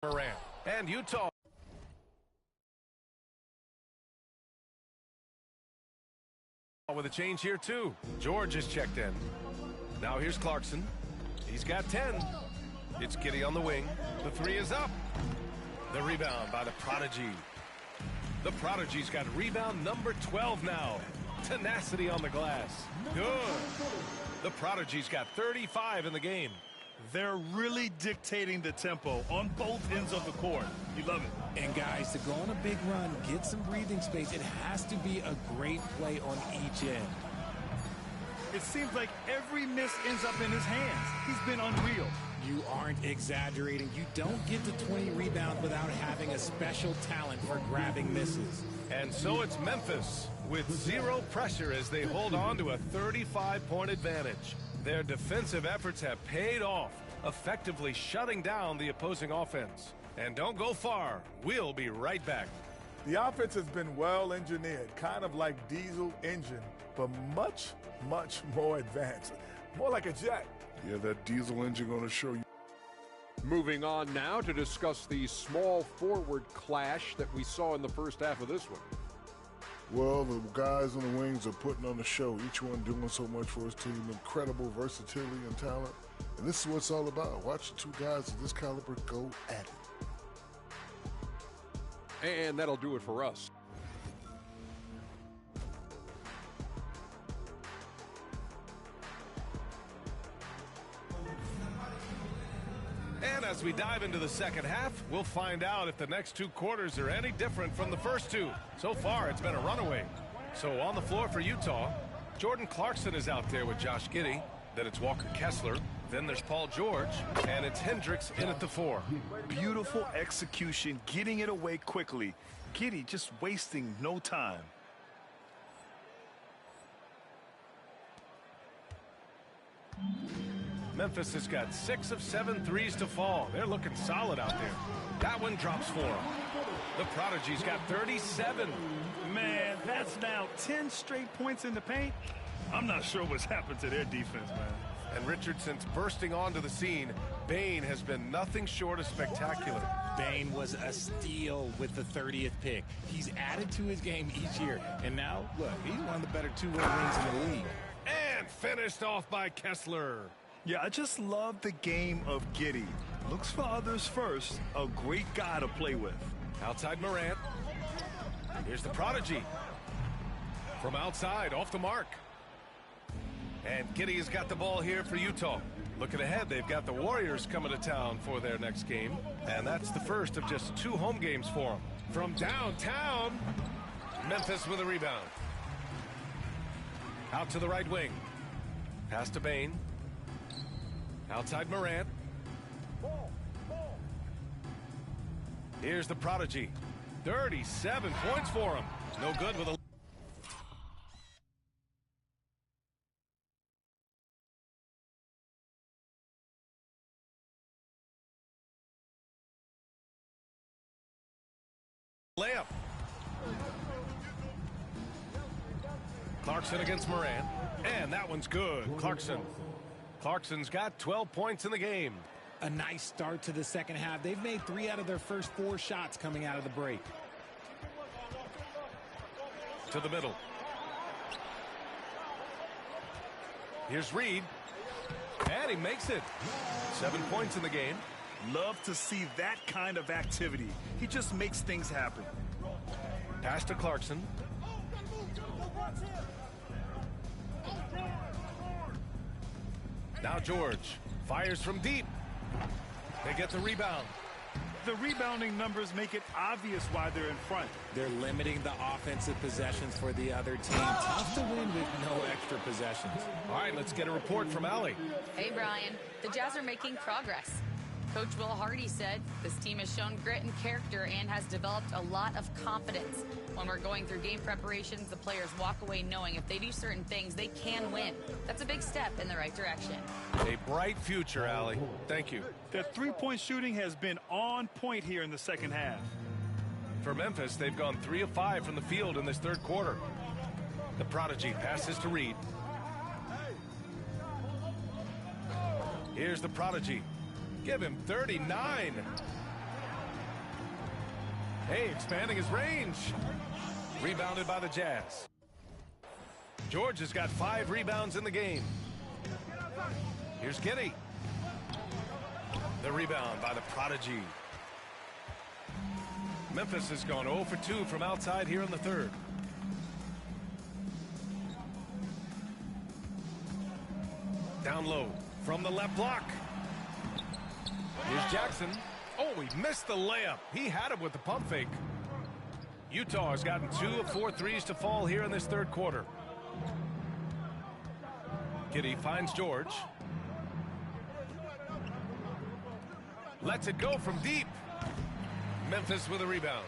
[SPEAKER 12] Morant. And Utah. With a change here, too. George is checked in. Now here's Clarkson. He's got 10. It's Giddey on the wing. The three is up. The rebound by the Prodigy. The Prodigy's got rebound number 12 now. Tenacity on the glass. Good. The Prodigy's got 35 in the game.
[SPEAKER 13] They're really dictating the tempo on both ends of the court. You love it.
[SPEAKER 15] And guys, to go on a big run, get some breathing space, it has to be a great play on each end.
[SPEAKER 13] It seems like every miss ends up in his hands. He's been unreal.
[SPEAKER 15] You aren't exaggerating. You don't get to 20 rebounds without having a special talent for grabbing misses.
[SPEAKER 12] And so it's Memphis with zero pressure as they hold on to a 35-point advantage. Their defensive efforts have paid off, effectively shutting down the opposing offense. And don't go far. We'll be right back.
[SPEAKER 11] The offense has been well engineered, kind of like diesel engine, but much, much more advanced. More like a jet.
[SPEAKER 18] Yeah, that diesel engine going to show you.
[SPEAKER 10] Moving on now to discuss the small forward clash that we saw in the first half of this one.
[SPEAKER 18] Well, the guys on the wings are putting on the show, each one doing so much for his team. Incredible versatility and talent. And this is what it's all about. Watch the two guys of this caliber go at it.
[SPEAKER 10] And that'll do it for us.
[SPEAKER 12] And as we dive into the second half, we'll find out if the next two quarters are any different from the first two. So far, it's been a runaway. So on the floor for Utah, Jordan Clarkson is out there with Josh Giddey. Then it's Walker Kessler. Then there's Paul George. And it's Hendricks in at the 4.
[SPEAKER 13] Beautiful execution, getting it away quickly. Giddey just wasting no time.
[SPEAKER 12] Memphis has got 6 of 7 threes to fall. They're looking solid out there. That one drops for him. The Prodigy's got 37.
[SPEAKER 13] Man, that's now 10 straight points in the paint. I'm not sure what's happened to their defense, man.
[SPEAKER 12] And Richardson's bursting onto the scene. Bain has been nothing short of spectacular.
[SPEAKER 15] Bain was a steal with the 30th pick. He's added to his game each year. And now, look, he's one of the better two-way wings in the league.
[SPEAKER 12] And finished off by Kessler.
[SPEAKER 13] Yeah, I just love the game of Giddey. Looks for others first. A great guy to play with.
[SPEAKER 12] Outside Morant. Here's the Prodigy. From outside, off the mark. And Giddey has got the ball here for Utah. Looking ahead, they've got the Warriors coming to town for their next game. And that's the first of just 2 home games for them. From downtown, Memphis with a rebound. Out to the right wing. Pass to Bain. Outside Morant. Here's the Prodigy. 37 points for him. No good with a layup. Clarkson against Morant. And that one's good. Clarkson's got 12 points in the game.
[SPEAKER 15] A nice start to the second half. They've made 3 out of their first 4 shots coming out of the break.
[SPEAKER 12] To the middle. Here's Reed. And he makes it. 7 points in the game.
[SPEAKER 13] Love to see that kind of activity. He just makes things happen.
[SPEAKER 12] Pass to Clarkson. Now George fires from deep. They get the rebound.
[SPEAKER 13] The rebounding numbers make it obvious why they're in front.
[SPEAKER 15] They're limiting the offensive possessions for the other team. Tough to win with no extra possessions.
[SPEAKER 12] All right, let's get a report from Allie.
[SPEAKER 16] Hey, Brian. The Jazz are making progress. Coach Will Hardy said this team has shown grit and character and has developed a lot of confidence. When we're going through game preparations, the players walk away knowing if they do certain things, they can win. That's a big step in the right direction.
[SPEAKER 12] A bright future, Allie. Thank you.
[SPEAKER 13] Their three-point shooting has been on point here in the second half.
[SPEAKER 12] For Memphis, they've gone 3 of 5 from the field in this third quarter. The Prodigy passes to Reed. Here's the Prodigy. Give him 39. Hey, expanding his range. Rebounded by the Jazz. George has got 5 rebounds in the game. Here's Giddey. The rebound by the Prodigy. Memphis has gone 0 for 2 from outside here in the third. Down low from the left block. Here's Jackson. Oh, he missed the layup. He had it with the pump fake. Utah has gotten 2 of 4 threes to fall here in this third quarter. Giddey finds George. Lets it go from deep. Memphis with a rebound.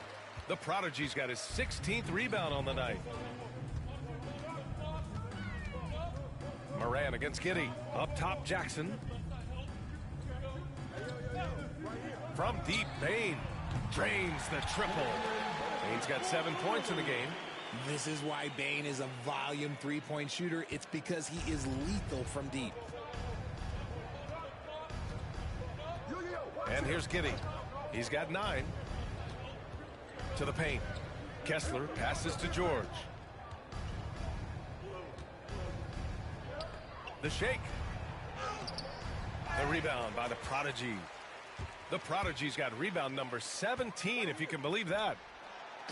[SPEAKER 12] The Prodigy's got his 16th rebound on the night. Moran against Giddey. Up top, Jackson. From deep, Bane drains the triple. Bane's got 7 points in the game.
[SPEAKER 15] This is why Bane is a volume three-point shooter. It's because he is lethal from deep.
[SPEAKER 12] And here's Giddey. He's got 9. To the paint. Kessler passes to George. The shake. The rebound by the Prodigy. The Prodigy's got rebound number 17, if you can believe that.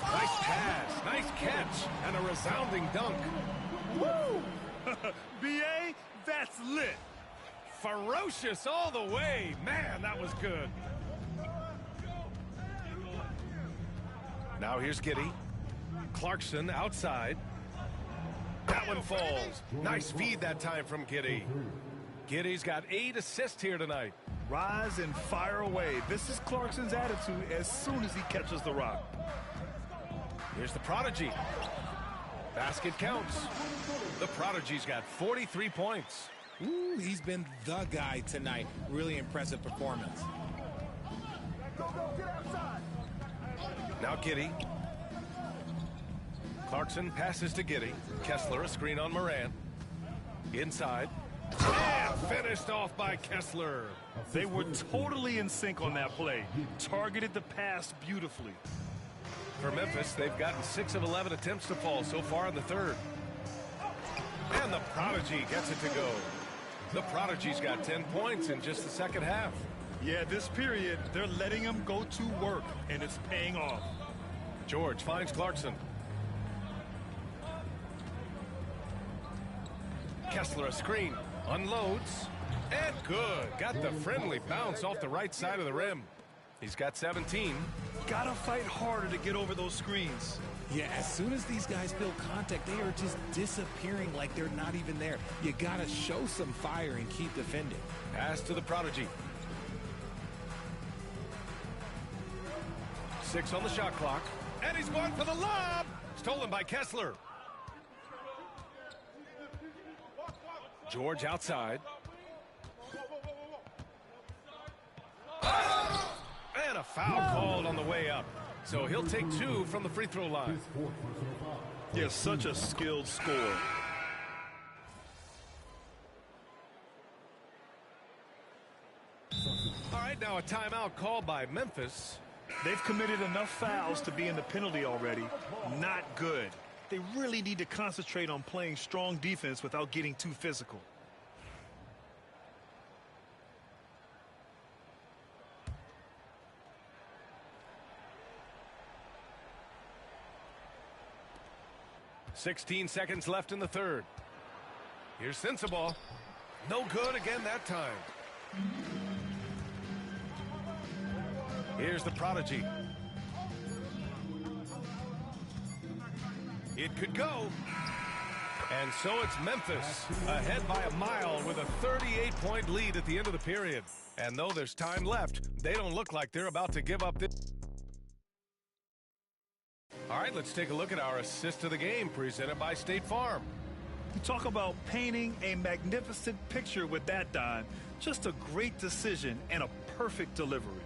[SPEAKER 12] Nice pass, nice catch, and a resounding dunk.
[SPEAKER 13] Woo! B.A., that's lit.
[SPEAKER 12] Ferocious all the way. Man, that was good. Now here's Giddey. Clarkson outside. That one falls. Nice feed that time from Giddey. Giddey's got 8 assists here tonight.
[SPEAKER 13] Rise and fire away. This is Clarkson's attitude as soon as he catches the rock.
[SPEAKER 12] Here's the Prodigy. Basket counts. The Prodigy's got 43 points.
[SPEAKER 15] Ooh, he's been the guy tonight. Really impressive performance.
[SPEAKER 12] Now Giddey. Clarkson passes to Giddey. Kessler, a screen on Moran. Inside. And finished off by Kessler.
[SPEAKER 13] They were totally in sync on that play. Targeted the pass beautifully.
[SPEAKER 12] For Memphis, they've gotten 6 of 11 attempts to fall so far in the third. And the Prodigy gets it to go. The Prodigy's got 10 points in just the second half.
[SPEAKER 13] Yeah, this period, they're letting him go to work, and it's paying off.
[SPEAKER 12] George finds Clarkson. Kessler a screen. Unloads. And good. Got the friendly bounce off the right side of the rim. He's got 17.
[SPEAKER 13] Gotta fight harder to get over those screens.
[SPEAKER 15] Yeah, as soon as these guys feel contact, they are just disappearing like they're not even there. You gotta show some fire and keep defending.
[SPEAKER 12] Pass to the Prodigy. 6 on the shot clock. And he's going for the lob. Stolen by Kessler. George outside. And a foul called on the way up. So he'll take 2 from the free throw line.
[SPEAKER 13] Yeah, such a skilled scorer.
[SPEAKER 12] All right, now a timeout called by Memphis.
[SPEAKER 13] They've committed enough fouls to be in the penalty already. Not good. They really need to concentrate on playing strong defense without getting too physical.
[SPEAKER 12] .16 seconds left in the third. Here's Sensabaugh. No good again that time. Here's the Prodigy. It could go. And so it's Memphis ahead by a mile with a 38-point lead at the end of the period. And though there's time left, they don't look like they're about to give up this. All right, let's take a look at our assist of the game presented by State Farm.
[SPEAKER 13] You talk about painting a magnificent picture with that, Don. Just a great decision and a perfect delivery.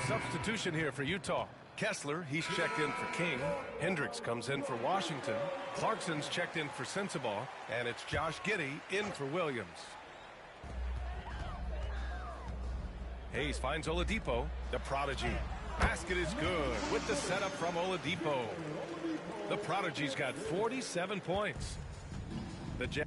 [SPEAKER 12] Substitute substitution here for Utah. Kessler, he's checked in for King. Hendricks comes in for Washington. Clarkson's checked in for Sensabaugh. And it's Josh Giddey in for Williams. Hayes finds Oladipo, the prodigy. Basket is good with the setup from Oladipo. The prodigy's got 47 points. The Jazz.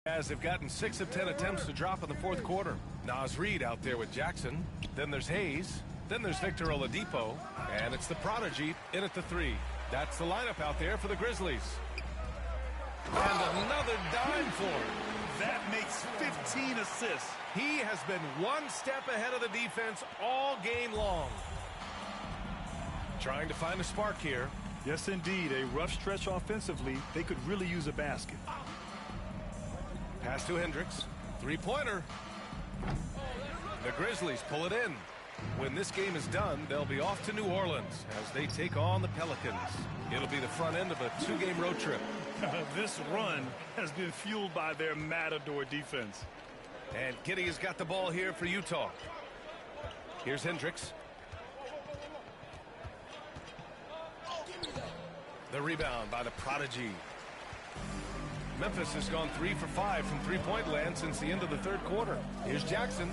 [SPEAKER 12] As they've gotten 6 of 10 attempts to drop in the fourth quarter. Naz Reid out there with Jackson. Then there's Hayes. Then there's Victor Oladipo. And it's the prodigy in at the 3. That's the lineup out there for the Grizzlies. And another dime for him.
[SPEAKER 13] That makes 15 assists.
[SPEAKER 12] He has been one step ahead of the defense all game long. Trying to find a spark here.
[SPEAKER 13] Yes, indeed. A rough stretch offensively. They could really use a basket.
[SPEAKER 12] Pass to Hendricks. Three-pointer. The Grizzlies pull it in. When this game is done, they'll be off to New Orleans as they take on the Pelicans. It'll be the front end of a 2-game road trip.
[SPEAKER 13] This run has been fueled by their matador defense.
[SPEAKER 12] And Giddey has got the ball here for Utah. Here's Hendricks. The rebound by the prodigy. Memphis has gone 3 for 5 from three-point land since the end of the third quarter. Here's Jackson.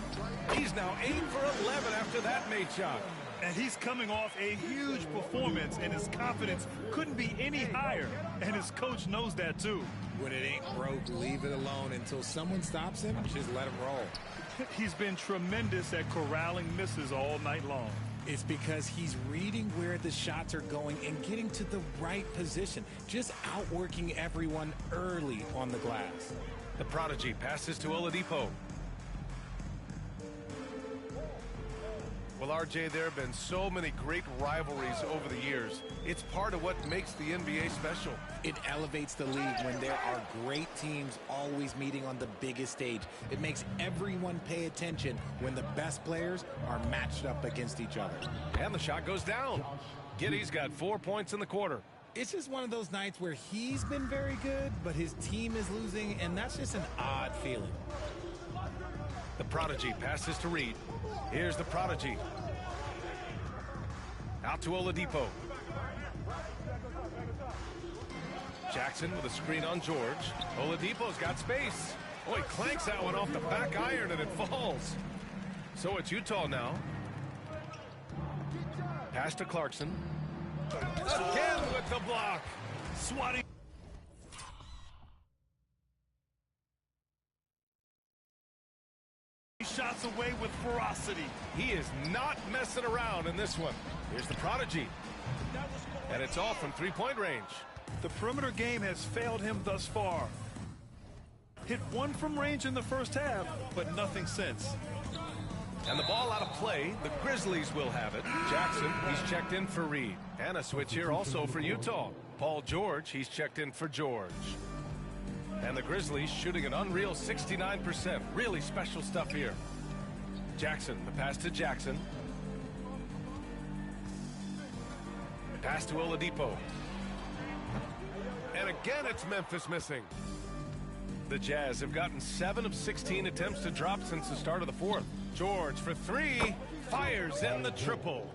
[SPEAKER 12] He's now 8 for 11 after that made shot.
[SPEAKER 13] And he's coming off a huge performance, and his confidence couldn't be any higher. And his coach knows that, too.
[SPEAKER 15] When it ain't broke, leave it alone until someone stops him. Just let him roll.
[SPEAKER 13] He's been tremendous at corralling misses all night long.
[SPEAKER 15] It's because he's reading where the shots are going and getting to the right position. Just outworking everyone early on the glass.
[SPEAKER 12] The prodigy passes to Oladipo. Well, RJ, there have been so many great rivalries over the years. It's part of what makes the NBA special.
[SPEAKER 15] It elevates the league when there are great teams always meeting on the biggest stage. It makes everyone pay attention when the best players are matched up against each other.
[SPEAKER 12] And the shot goes down. Giddey's got 4 points in the quarter.
[SPEAKER 15] It's just one of those nights where he's been very good, but his team is losing, and that's just an odd feeling.
[SPEAKER 12] The prodigy passes to Reid. Here's the prodigy. Out to Oladipo. Jackson with a screen on George. Oladipo's got space. Oh, he clanks that one off the back iron and it falls. So it's Utah now. Pass to Clarkson. Again with the block.
[SPEAKER 13] Swatting. Shots away with ferocity.
[SPEAKER 12] He is not messing around in this one. Here's the prodigy. And it's all from three-point range.
[SPEAKER 13] The perimeter game has failed him thus far. Hit one from range in the first half, but nothing since.
[SPEAKER 12] And the ball out of play. The Grizzlies will have it. Jackson, he's checked in for Reid. And a switch here also for Utah. Paul George, he's checked in for George. And the Grizzlies shooting an unreal 69%. Really special stuff here. Jackson, the pass to Jackson. Pass to Oladipo. And again, it's Memphis missing. The Jazz have gotten 7 of 16 attempts to drop since the start of the fourth. George for 3, fires in the triple.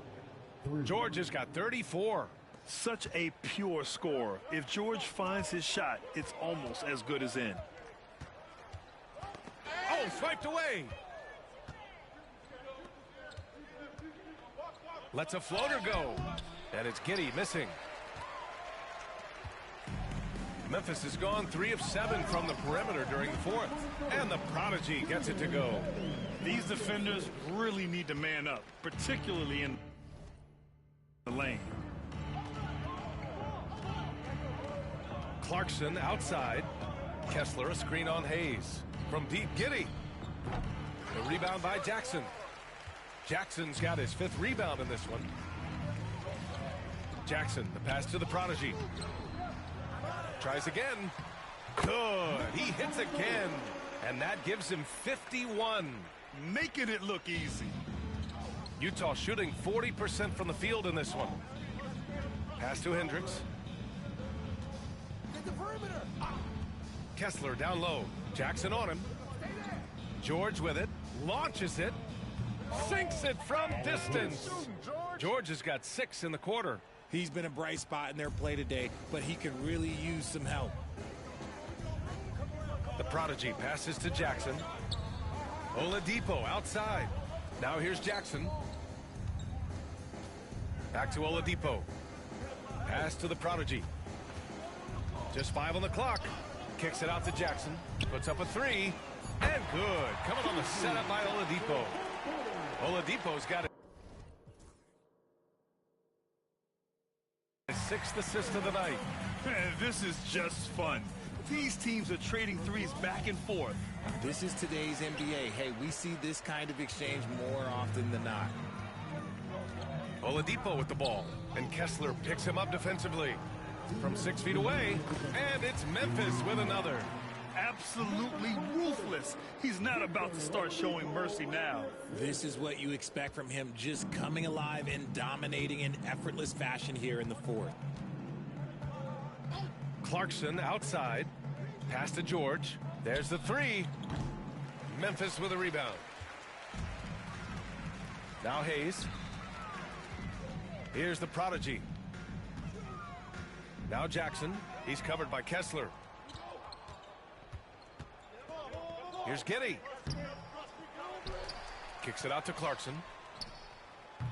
[SPEAKER 12] George has got 34.
[SPEAKER 13] Such a pure scorer. If George finds his shot, it's almost as good as in.
[SPEAKER 12] Oh, swiped away. Lets a floater go. And it's Giddey missing. Memphis has gone 3 of 7 from the perimeter during the fourth. And the prodigy gets it to go.
[SPEAKER 13] These defenders really need to man up, particularly in the lane.
[SPEAKER 12] Clarkson outside. Kessler a screen on Hayes. From deep, Giddey. The rebound by Jackson. Jackson's got his 5th rebound in this one. Jackson, the pass to the prodigy. Tries again. Good. He hits again. And that gives him 51.
[SPEAKER 13] making it look easy.
[SPEAKER 12] Utah shooting 40% from the field in this one. Pass to Hendricks. Kessler down low. Jackson on him. George with it. Launches it. Sinks it from distance. George has got 6 in the quarter.
[SPEAKER 15] He's been a bright spot in their play today, but he could really use some help.
[SPEAKER 12] The Prodigy passes to Jackson. Oladipo outside. Now here's Jackson. Back to Oladipo. Pass to the Prodigy. Just 5 on the clock. Kicks it out to Jackson. Puts up a 3. And good. Coming on the setup by Oladipo. Oladipo's got it. His 6th assist of the night.
[SPEAKER 13] This is just fun. These teams are trading threes back and forth.
[SPEAKER 15] This is today's NBA. Hey, we see this kind of exchange more often than not.
[SPEAKER 12] Oladipo with the ball. And Kessler picks him up defensively. From 6 feet away. And it's Memphis with another.
[SPEAKER 13] Absolutely ruthless. He's not about to start showing mercy now.
[SPEAKER 15] This is what you expect from him, just coming alive and dominating in effortless fashion here in the 4th.
[SPEAKER 12] Clarkson outside. Pass to George. There's the 3. Memphis with a rebound. Now Hayes. Here's the Prodigy. Now Jackson. He's covered by Kessler. Here's Giddey. Kicks it out to Clarkson.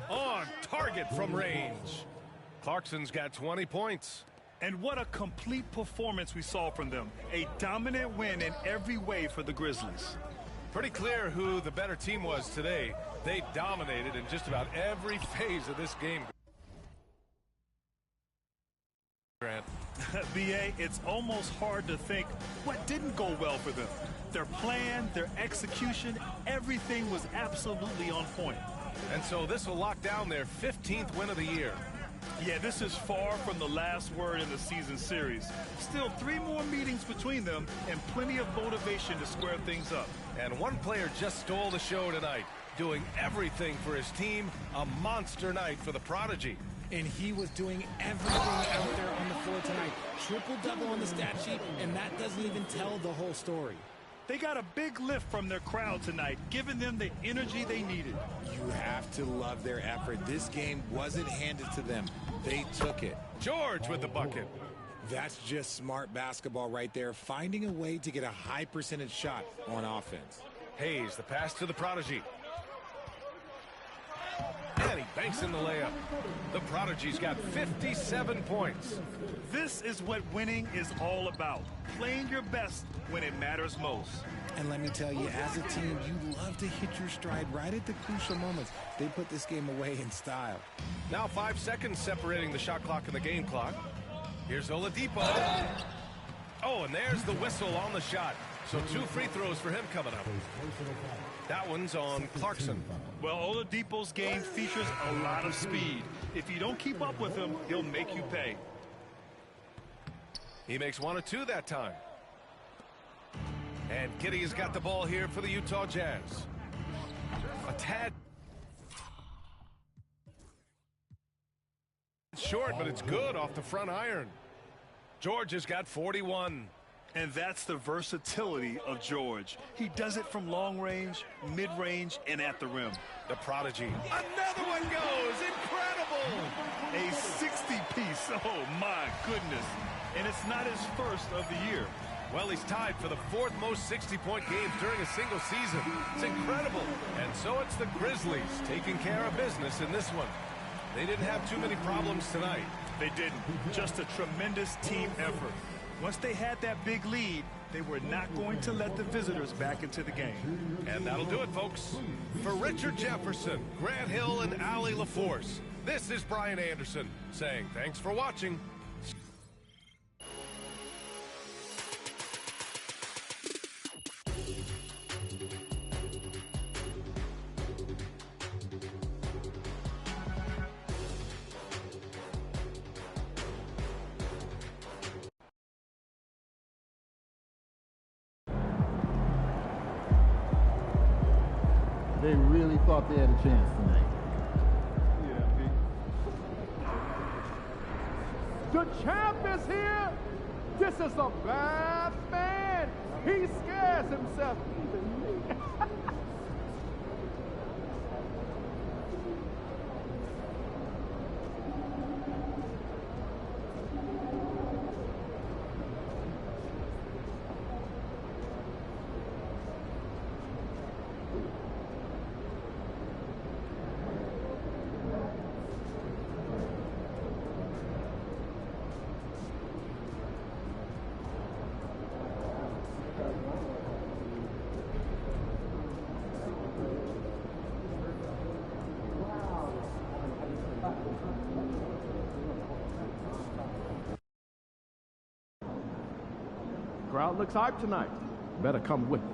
[SPEAKER 12] On target from range. Clarkson's got 20 points.
[SPEAKER 13] And what a complete performance we saw from them. A dominant win in every way for the Grizzlies.
[SPEAKER 12] Pretty clear who the better team was today. They dominated in just about every phase of this game. Grant.
[SPEAKER 13] BA, it's almost hard to think what didn't go well for them. Their plan, their execution, everything was absolutely on point.
[SPEAKER 12] And so this will lock down their 15th win of the year.
[SPEAKER 13] Yeah, this is far from the last word in the season series. Still 3 more meetings between them and plenty of motivation to square things up.
[SPEAKER 12] And one player just stole the show tonight, doing everything for his team. A monster night for the Prodigy.
[SPEAKER 15] And he was doing everything out there on the floor tonight. Triple-double on the stat sheet, and that doesn't even tell the whole story.
[SPEAKER 13] They got a big lift from their crowd tonight, giving them the energy they needed.
[SPEAKER 15] You have to love their effort. This game wasn't handed to them. They took it.
[SPEAKER 12] George with the bucket.
[SPEAKER 15] That's just smart basketball right there, finding a way to get a high percentage shot on offense.
[SPEAKER 12] Hayes, the pass to the Prodigy. And he banks in the layup. The Prodigy's got 57 points.
[SPEAKER 13] This is what winning is all about. Playing your best when it matters most.
[SPEAKER 15] And let me tell you, as a team, you love to hit your stride right at the crucial moments. They put this game away in style.
[SPEAKER 12] Now 5 seconds separating the shot clock and the game clock. Here's Oladipo. Oh, and there's the whistle on the shot. So 2 free throws for him coming up. That one's on Clarkson.
[SPEAKER 13] Well, Oladipo's game features a lot of speed. If you don't keep up with him, he'll make you pay.
[SPEAKER 12] He makes 1 or 2 that time. And Giddey has got the ball here for the Utah Jazz. A tad short, but it's good off the front iron. George has got 41.
[SPEAKER 13] And that's the versatility of George. He does it from long range, mid-range, and at the rim.
[SPEAKER 12] The Prodigy. Another one goes. Incredible.
[SPEAKER 13] A 60-piece. Oh, my goodness. And it's not his first of the year.
[SPEAKER 12] Well, he's tied for the 4th most 60-point games during a single season. It's incredible. And so it's the Grizzlies taking care of business in this one. They didn't have too many problems tonight.
[SPEAKER 13] They didn't. Just a tremendous team effort. Once they had that big lead, they were not going to let the visitors back into the game.
[SPEAKER 12] And that'll do it, folks. For Richard Jefferson, Grant Hill, and Allie LaForce, this is Brian Anderson saying thanks for watching.
[SPEAKER 3] They really thought they had a chance tonight.
[SPEAKER 19] The champ is here. This is a bad man. He scares himself. Even me. Crowd looks hyped tonight. Better come with me.